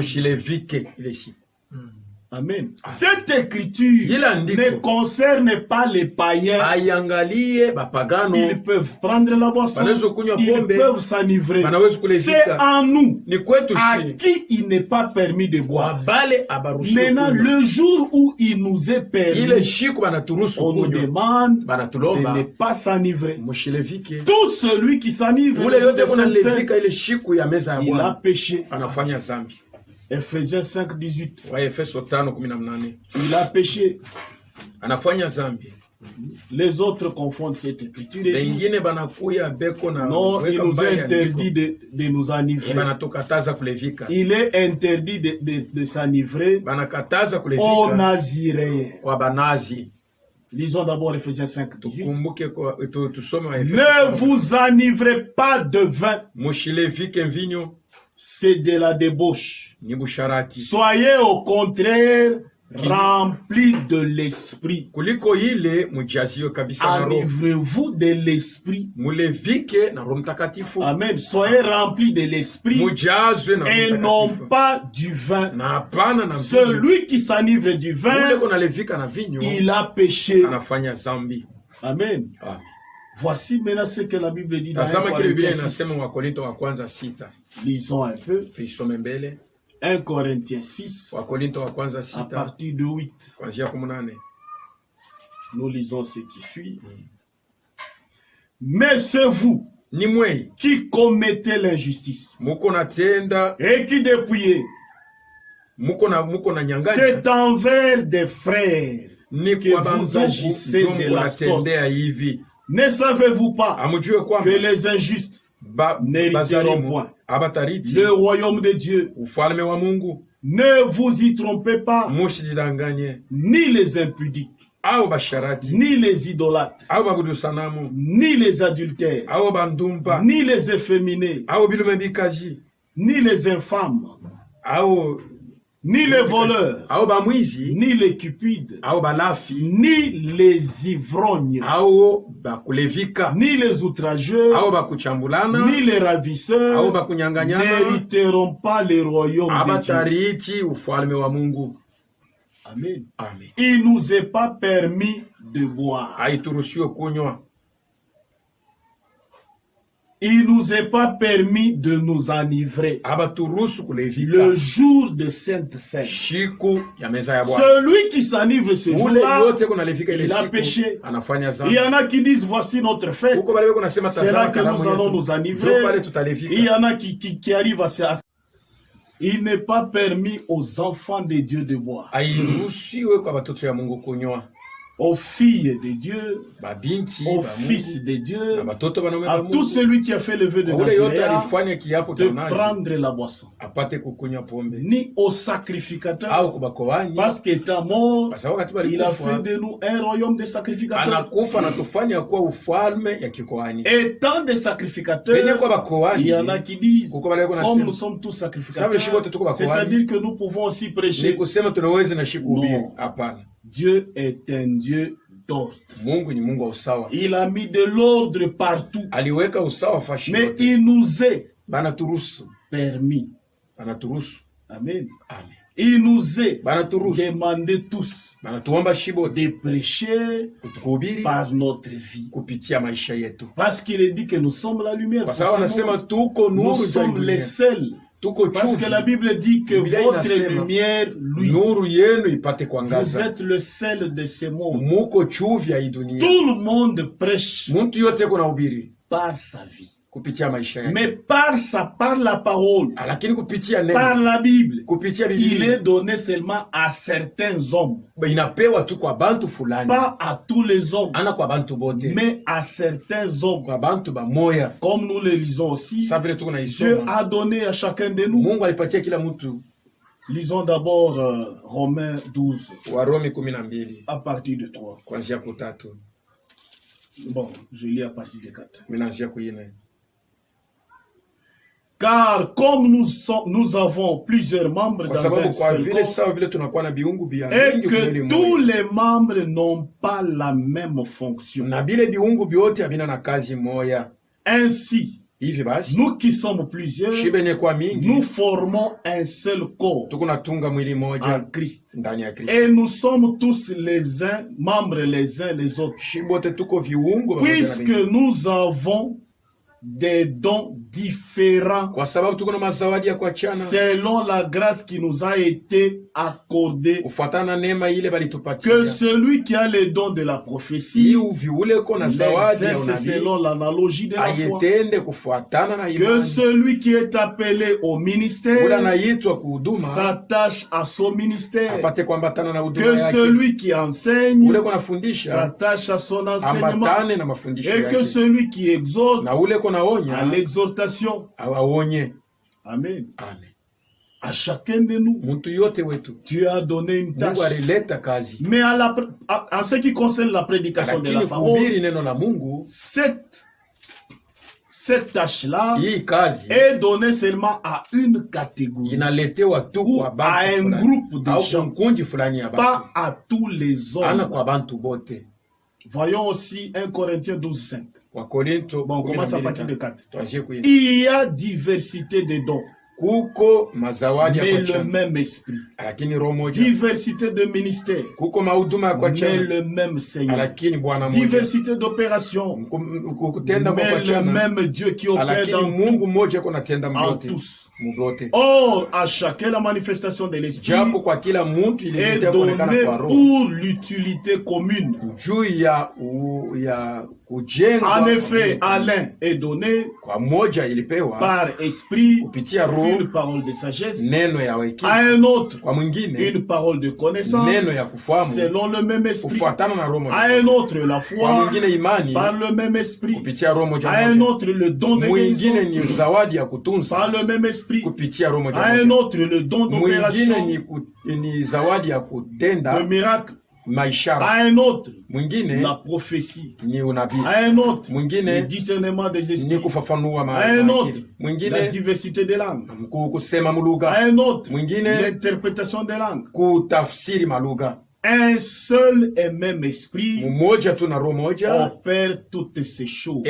Amen. Cette écriture ne concerne pas les païens. Ils peuvent prendre la boisson, ils peuvent s'enivrer. C'est en nous à qui il n'est pas permis de boire. Maintenant, le jour où il nous est permis, on nous demande de ne pas s'enivrer. Tout celui qui s'enivre, il a péché. Ephésiens 5:18. Il a péché. Les autres confondent cette écriture. Non, il nous est interdit de nous enivrer. Il est interdit de s'enivrer aux Naziréens. Lisons d'abord Ephésiens 5, 18. Ne Ne vous enivrez pas de vin. C'est de la débauche. Soyez au contraire remplis de l'esprit. Enivrez-vous de l'esprit. Amen. Soyez remplis de l'esprit et non pas du vin. Celui qui s'enivre du vin, il a péché. Amen. Voici maintenant ce que la Bible dit dans 1 Corinthiens 6. Lisons un peu. 1 Corinthiens 6, à partir de 8. Nous lisons ce qui suit. Mais c'est vous qui commettez l'injustice et qui dépouillez. C'est envers des frères que vous agissez de la sorte. Ne savez-vous pas que les injustes n'hériteront point le royaume de Dieu? Ne vous y trompez pas, ni les impudiques, ni les idolâtres, ni les adultères, ni les efféminés, ni les infâmes, ni les voleurs, ni les cupides, ni les ivrognes, ni les outrageux, ni les ravisseurs n'hériteront pas le royaume de Dieu. Amen. Il ne nous est pas permis de boire. Il ne nous est pas permis de nous enivrer le jour de Sainte Seine. Celui qui s'enivre ce jour-là, il a péché. Il y en a qui disent voici notre fête. C'est là que nous allons nous enivrer. Il y en a qui arrivent à se... Il n'est pas permis aux enfants de Dieu de boire. Aux filles de Dieu, aux fils de Dieu, à tout celui qui a fait le vœu de Nazaréa, de prendre la boisson. Ni aux sacrificateurs, parce qu'étant mort, il a fait de nous un royaume de sacrificateurs. Étant des sacrificateurs, il y en a qui disent, comme nous sommes tous sacrificateurs, c'est-à-dire que nous pouvons aussi prêcher. Non. Dieu est un Dieu d'ordre. Il a mis de l'ordre partout. Mais il nous est permis. Amen. Il nous est demandé tous de prêcher par notre vie. Parce qu'il est dit que nous sommes la lumière. Nous sommes les seuls. Parce que la Bible dit que votre lumière, lui, vous êtes le sel de ce monde. Tout le monde prêche par sa vie. Mais par la parole, par la Bible, il est donné seulement à certains hommes. Pas à tous les hommes, mais à certains hommes. Comme nous le lisons aussi, Dieu a donné à chacun de nous. Lisons d'abord Romains 12, à partir de 3. Bon, je lis à partir de 4. Car comme nous avons plusieurs membres dans un seul corps, et que tous les membres n'ont pas la même fonction. Ainsi, nous qui sommes plusieurs, nous formons un seul corps en Christ. Et nous sommes tous les uns, membres les uns les autres. Puisque nous avons des dons différents selon la grâce qui nous a été accordée. Que celui qui a les dons de la prophétie l'exerce selon l'analogie de la foi. Que celui qui est appelé au ministère s'attache à son ministère. Que celui qui enseigne s'attache à son enseignement. Et que celui qui exhorte à l'exhortation. Amen. À chacun de nous, Dieu a donné une tâche. Mais en ce qui concerne la prédication de la parole, cette tâche-là est donnée seulement à une catégorie ou à un groupe de gens, pas à tous les hommes. Voyons aussi 1 Corinthiens 12:5. Bon, on commence à partir de 4. Il y a diversité de dons, mais le même esprit. Diversité de ministères, mais le même Seigneur. Diversité d'opérations, mais le même Dieu qui opère en tous. Or, à chacun la manifestation de l'esprit est donnée pour l'utilité commune. En effet, à l'un est donné par esprit une parole de sagesse, à un autre une parole de connaissance selon le même esprit, à un autre la foi par le même esprit, à un autre le don de guérison par le même esprit, à un autre le don d'opération, le miracle, à un autre la prophétie, à un autre le discernement des esprits, à un autre la diversité des langues, à un autre l'interprétation des langues. Un seul et même esprit opère toutes ces choses.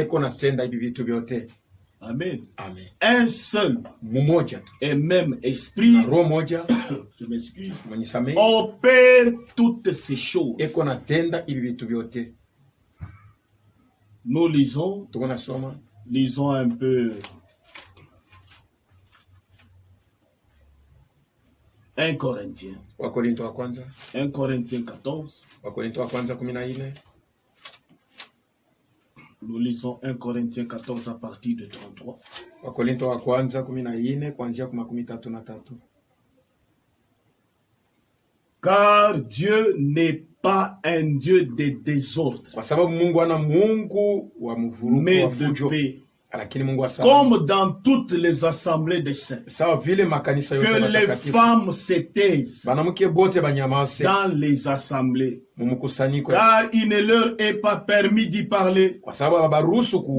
Amen. Amen. Un seul et même esprit, je m'excuse, opère toutes ces choses. Nous lisons un peu 1 Corinthiens. 1 Corinthiens 14. Nous lisons 1 Corinthiens 14 à partir de 33. Car Dieu n'est pas un Dieu de désordre, mais de paix. Comme dans toutes les assemblées des saints, que les femmes se taisent dans les assemblées, car il ne leur est pas permis d'y parler,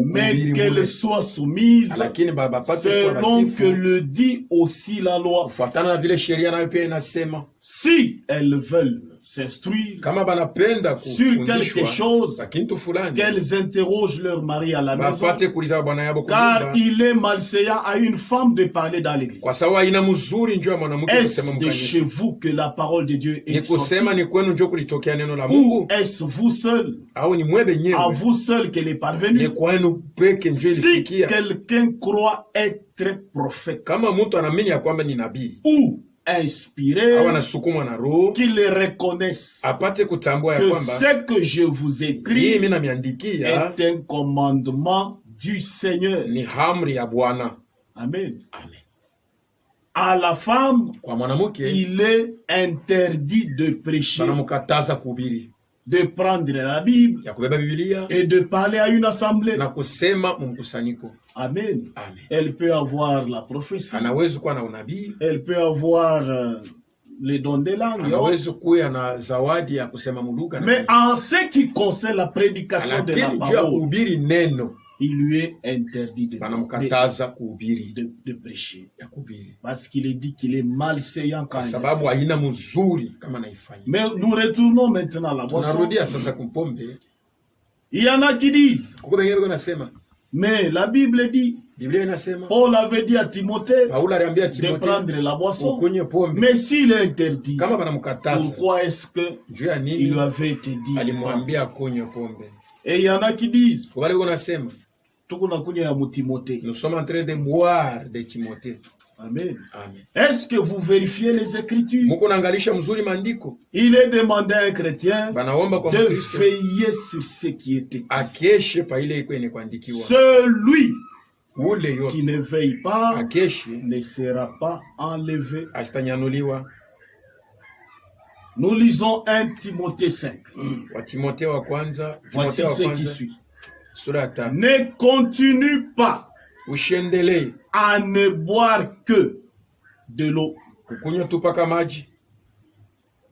mais qu'elles soient soumises selon que le dit aussi la loi. Si elles veulent s'instruire sur quelque chose, qu'elles interrogent leur mari à la maison, car il est malséant à une femme de parler dans l'église. Est-ce de chez vous que la parole de Dieu est sortie? Ou est-ce vous seul, à vous seul qu'elle est parvenue? Si quelqu'un croit être prophète ou inspiré, qu'il reconnaisse que ce que je vous écris est un commandement du Seigneur. Amen. À la femme, il est interdit de prêcher, de prendre la Bible et de parler à une assemblée. Amen. Elle peut avoir la prophétie, elle peut avoir les dons des langues, mais en ce qui concerne la prédication de la parole, il lui est interdit de prêcher, parce qu'il est dit qu'il est malséant quand il Mais nous retournons maintenant à la boisson. Il y en a qui disent, mais la Bible dit, Paul avait dit à Timothée de prendre la boisson, mais s'il est interdit, pourquoi est-ce que il lui avait été dit? Et il y en a qui disent, nous sommes en train de boire de Timothée. Amen. Est-ce que vous vérifiez les Écritures? Il est demandé à un chrétien de veiller sur ce qui est écrit. Celui qui ne veille pas ne sera pas enlevé. Nous lisons 1 Timothée 5. Voici ce qui suit. Ne continue pas à ne boire que de l'eau. Kukunywa tu paka maji.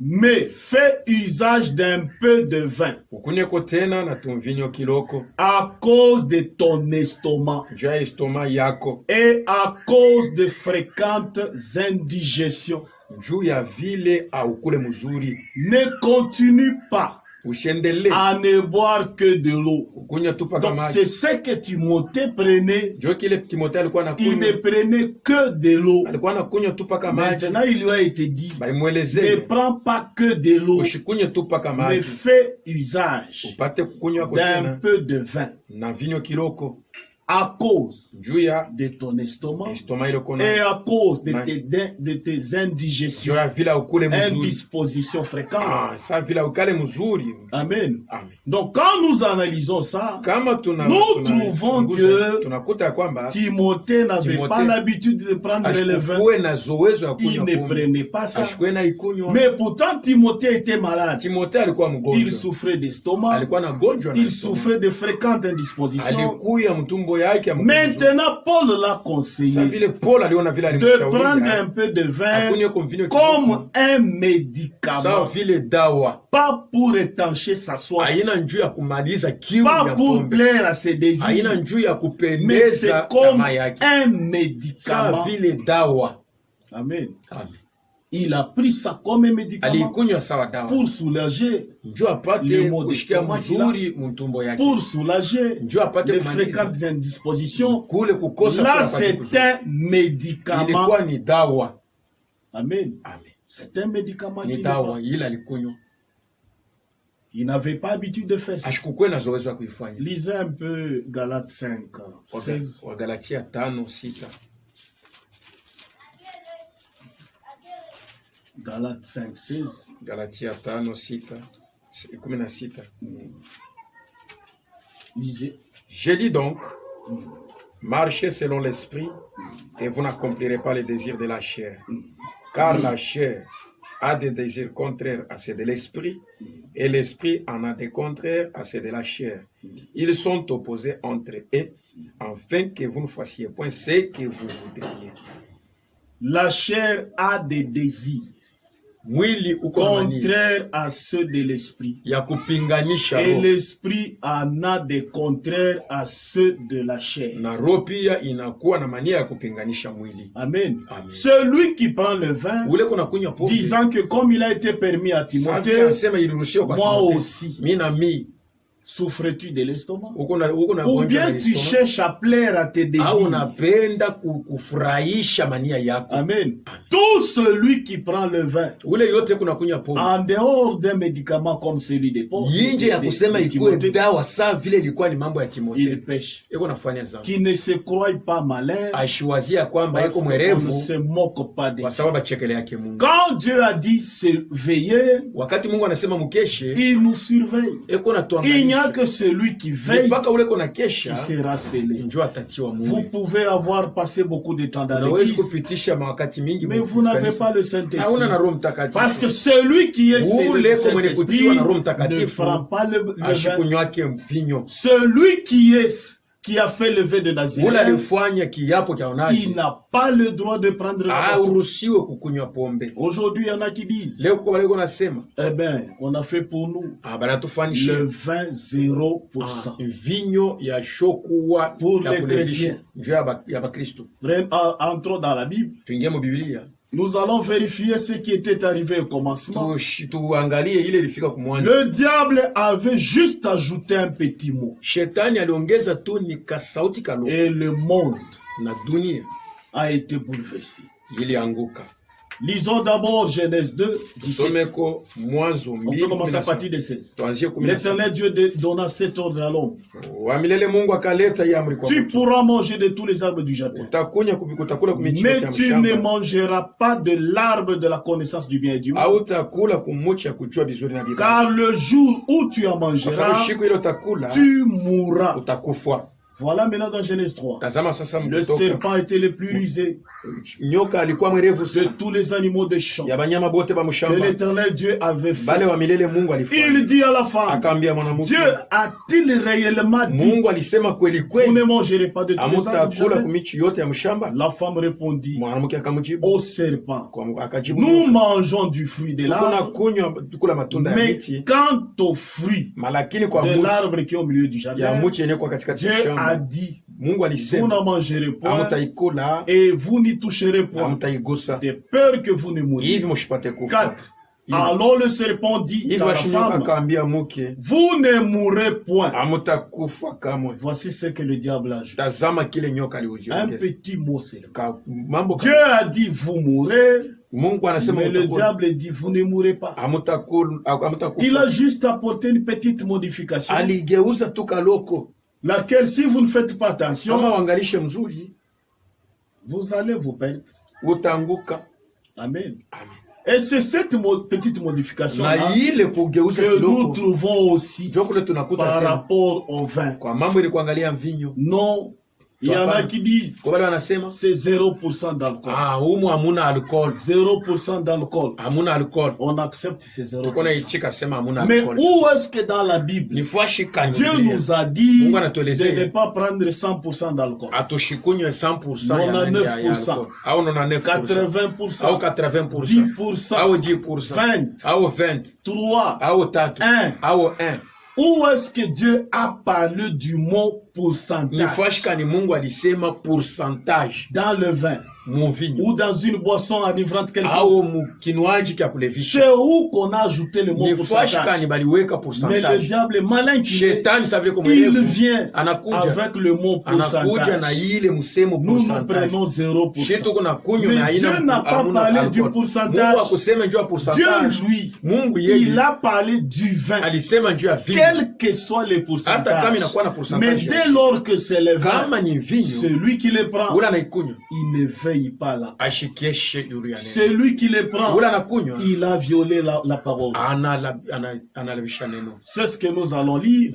Mais fais usage d'un peu de vin Ukunyeko tena na tumvinyo kiloko. à cause de ton estomac Juu ya estomac yako. et à cause de fréquentes indigestions. Juu ya vile aukule mzuri. Ne continue pas Ushendele. à ne boire que de l'eau. Kukunywa tu paka Donc maji. c'est ce que Timothée prenait. Juu kile Timothée alikuwa Il anakunywa. ne prenait que de l'eau. Alikuwa anakunywa tu paka maji. Maintenant, il lui a été dit, Bali ne muelezee. prends pas que de l'eau, Usikunywe tu paka mais maji. fais usage Upate kukunywa kwa d'un tena peu de vin na vinyo kiloko. à cause Juu ya de ton estomac estomac ile kona. et à cause de Ouais. tes Juu indigestions, ya vile ukule mzuri. indispositions fréquentes. Sa vile ukale mzuri. Amen. Amen. Donc quand nous analysons ça, Kama nous trouvons que tunakuta ya kwamba Timothée n'avait Timothée pas l'habitude de prendre le vin. ashikuwe na zowezo ya Il kunywa ne pombe. prenait pas ça. Ashikuwe na ikunywa. Mais pourtant, Timothée était malade. Timothée alikuwa Il mgonjwa. souffrait d'estomac. Alikuwa na gonjwa na Il estomac. souffrait de fréquentes indispositions. Alikuya mtumbo yake ya mgonjwa. Maintenant, Paul l'a Sa conseillé vile Paul aliona vile de prendre alimshauri. un peu de vin Akunywe kumvinyo comme kidogo. un Sa médicament. vile dawa. Pas pour étancher sa soif. Haina njuu ya kumaliza kiu Pas ya pour pombe. plaire à ses désirs. Haina njuu ya Mais kupendeza c'est comme tamaa yake. un Sa médicament. vile dawa. Amen. Amen. Il a pris ça comme un médicament Alikunywa sawa dawa. pour soulager, Njoo apate Le mot kushikia d'estomac mzuri mtumbo yake. pour soulager Njoo apate les kumaliza fréquentes indispositions. kule kukosa Là, kula apate c'est kuzuri. un médicament. Ilikuwa ni dawa. Amen. Amen. C'est un médicament Ni qu'il dawa ila alikunywa. il n'avait pas l'habitude de faire ça. Ashikukuwe na zowezo ya kuifanya. Lisez un peu Galates 5, 16. Wagalatia 5:6. Galates 5, 16. Galatia 5:6. 16. Lisez. Je dis donc, marchez selon l'esprit et vous n'accomplirez pas les désirs de la chair. Car la chair a des désirs contraires à ceux de l'esprit et l'esprit en a des contraires à ceux de la chair. Ils sont opposés entre eux afin que vous ne fassiez point ce que vous voudriez. La chair a des désirs Mwili uko na mania contraires à ceux de l'esprit. ya kupinganisha Et roho, l'esprit en a des contraires à ceux de la chair. na roho pia inakuwa na mania ya kupinganisha mwili. Amen. Amen. Celui qui prend le vin, Ule kuna kunywa pombe, disant que comme il a été permis à Safi Timothée, anasema iliruhusiwa kwa moi Timothée. aussi, Mi na mi souffres-tu de l'estomac? uko na Ou gonjwa bien na tu estomac, cherches à plaire à tes au désirs. unapenda kufurahisha mania yako. Amen. Tout celui qui prend le vin, Ule yote kuna kunywa pombe en dehors d'un médicament comme celui de Paul, yinje ya kusema ikuwe Timothée, dawa saa vile ilikuwa ni mambo ya il Timothée. pêche. Iko nafanya zambi, Qui ne se croit pas malin, ashiwazia kwamba parce iko qu'on ne mwerevu se moque pas de kwa Dieu. sababu achekele yake Mungu. Quand Dieu a dit se veiller, Wakati Mungu anasema mkeshe, il nous surveille. iko na Il n'y a tuangalia que celui qui veille mpaka ule kuna qui kesha sera scellé. njoo atatiwa Vous Mungu. pouvez avoir passé beaucoup de temps dans Unaweza l'église, kupitisha mawakati mingi mais vous n'avez kanisa. pas le Hauna na Saint-Esprit. Roho Mtakatifu. Parce que celui qui est scellé Ule du kwa mwenye Saint-Esprit kutiwa na Roho ne Mtakatifu prend pas le vin. ashikunywake mvinyo. Celui qui a fait le vin de Ule Nazareth, alifanya kiapo cha il onaji n'a pas le droit de prendre la boisson. hauruhusiwe kukunywa pombe. Aujourd'hui, il y en a qui disent, Leo kwa wale nasema eh bien, on a fait pour nous banatufanisha le vin 0%. mvinyo ya shokuwa Pour ya les kulefisha chrétiens. njoo ya Bakristo. Entrons dans la Bible. Tuingie mu Biblia Nous allons vérifier ce qui était arrivé au commencement. tuangalie ile ilifika kumwanzo. Le diable avait juste ajouté un petit mot. Shetani aliongeza tu ni kasauti kalo Et le monde na dunia a été bouleversé. ilianguka. Lisons d'abord Genèse 2, 17. Tusomeko Mwanzo On peut commencer à 2:17. partir de 16. Tuanzie 17. L'éternel Dieu donna cet ordre à l'homme. Wa milele Mungu akaleta hii amri kwa Tu mtu. pourras manger de tous les arbres du jardin. Utakula kumichi Mais ya tu ne mshamba. mangeras pas de l'arbre de la connaissance du bien et du mal. Hautakula kumuchi ya kujua vizuri na vibaya. Car le jour où tu en Kwa sababu mangeras, siku ile utakula tu mourras. utakufa. Voilà maintenant dans Genèse 3. Le serpent était le plus rusé de tous les animaux des champs que l'Éternel Dieu avait fait. Il dit à la femme, Dieu a-t-il réellement dit, vous ne mangerez pas de tous les arbres du jardin? La femme répondit au serpent, nous mangeons du fruit de l'arbre, mais quant au fruit de l'arbre qui est au milieu du jardin, Dieu a dit, vous n'en mangerez point et vous n'y toucherez point, de peur que vous ne mouriez. 4. Alors le serpent dit à la femme, vous ne mourrez point. Voici ce que le diable a joué. Un petit mot seulement. Dieu a dit, vous mourrez. Mais le diable dit, vous ne mourrez pas. Il a juste apporté une petite modification, laquelle, si vous ne faites pas attention, vous allez vous perdre. Amen. Et c'est cette petite modification-là que nous trouvons aussi par rapport au vin. Non. Il y en a qui disent c'est 0% d'alcool. 0% d'alcool. On accepte ces 0%. Mais où est-ce que dans la Bible, Dieu nous a dit de ne pas prendre 100% d'alcool? 99%, 80%, 10%, 20, 3, 1. Où est-ce que Dieu a parlé du mot pourcentage? Dans le vin. Ou dans une boisson enivrante quelconque. C'est où qu'on a ajouté le mot pourcentage. Mais le diable est malin qu'il est. Il vient avec le mot pourcentage. Nous prenons 0%. Mais Dieu n'a pas parlé du pourcentage. Dieu, lui, il a parlé du vin. Quel que soit le pourcentage. Mais dès lors que c'est le vin, celui qui le prend, il ne veille pas là. Celui qui le prend, il a violé la parole. C'est ce que nous allons lire.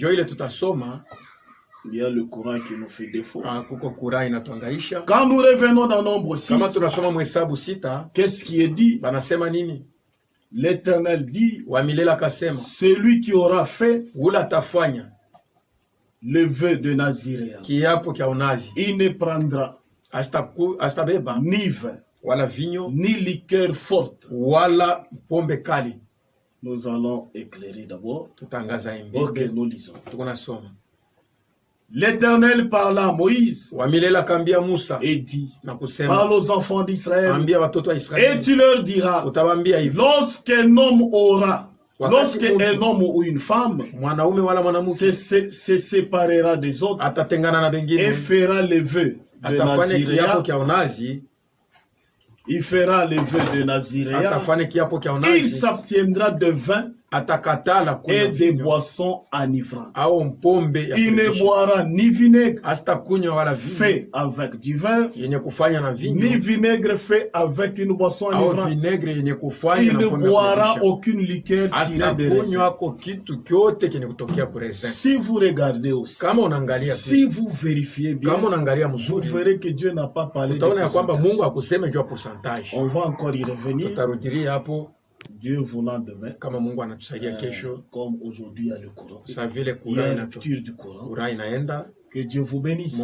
Il y a le courant qui nous fait défaut. Quand nous revenons dans Nombre 6, qu'est-ce qui est dit? L'Éternel dit, celui qui aura fait le vœu de Naziréa, il ne prendra ni vin, ni liqueur forte. Nous allons éclairer d'abord. Ok, nous lisons. L'Éternel parla à Moïse et dit, parle aux enfants d'Israël et tu leur diras, lorsqu'un homme ou une femme se séparera des autres et fera le vœu de Naziréa, il fera le vœu de Naziréa, il s'abstiendra de vin et des boissons enivrantes. Il ne boira ni vinaigre fait avec du vin, ni vinaigre fait avec une boisson enivrante. Il ne boira aucune liqueur tirée de raisin. Si vous regardez aussi, si vous vérifiez bien, vous verrez que Dieu n'a pas parlé de pourcentage. On va encore y revenir. Dieu voulant demain, comme aujourd'hui il y a le courant, il y a la lecture du courant. Que Dieu vous bénisse.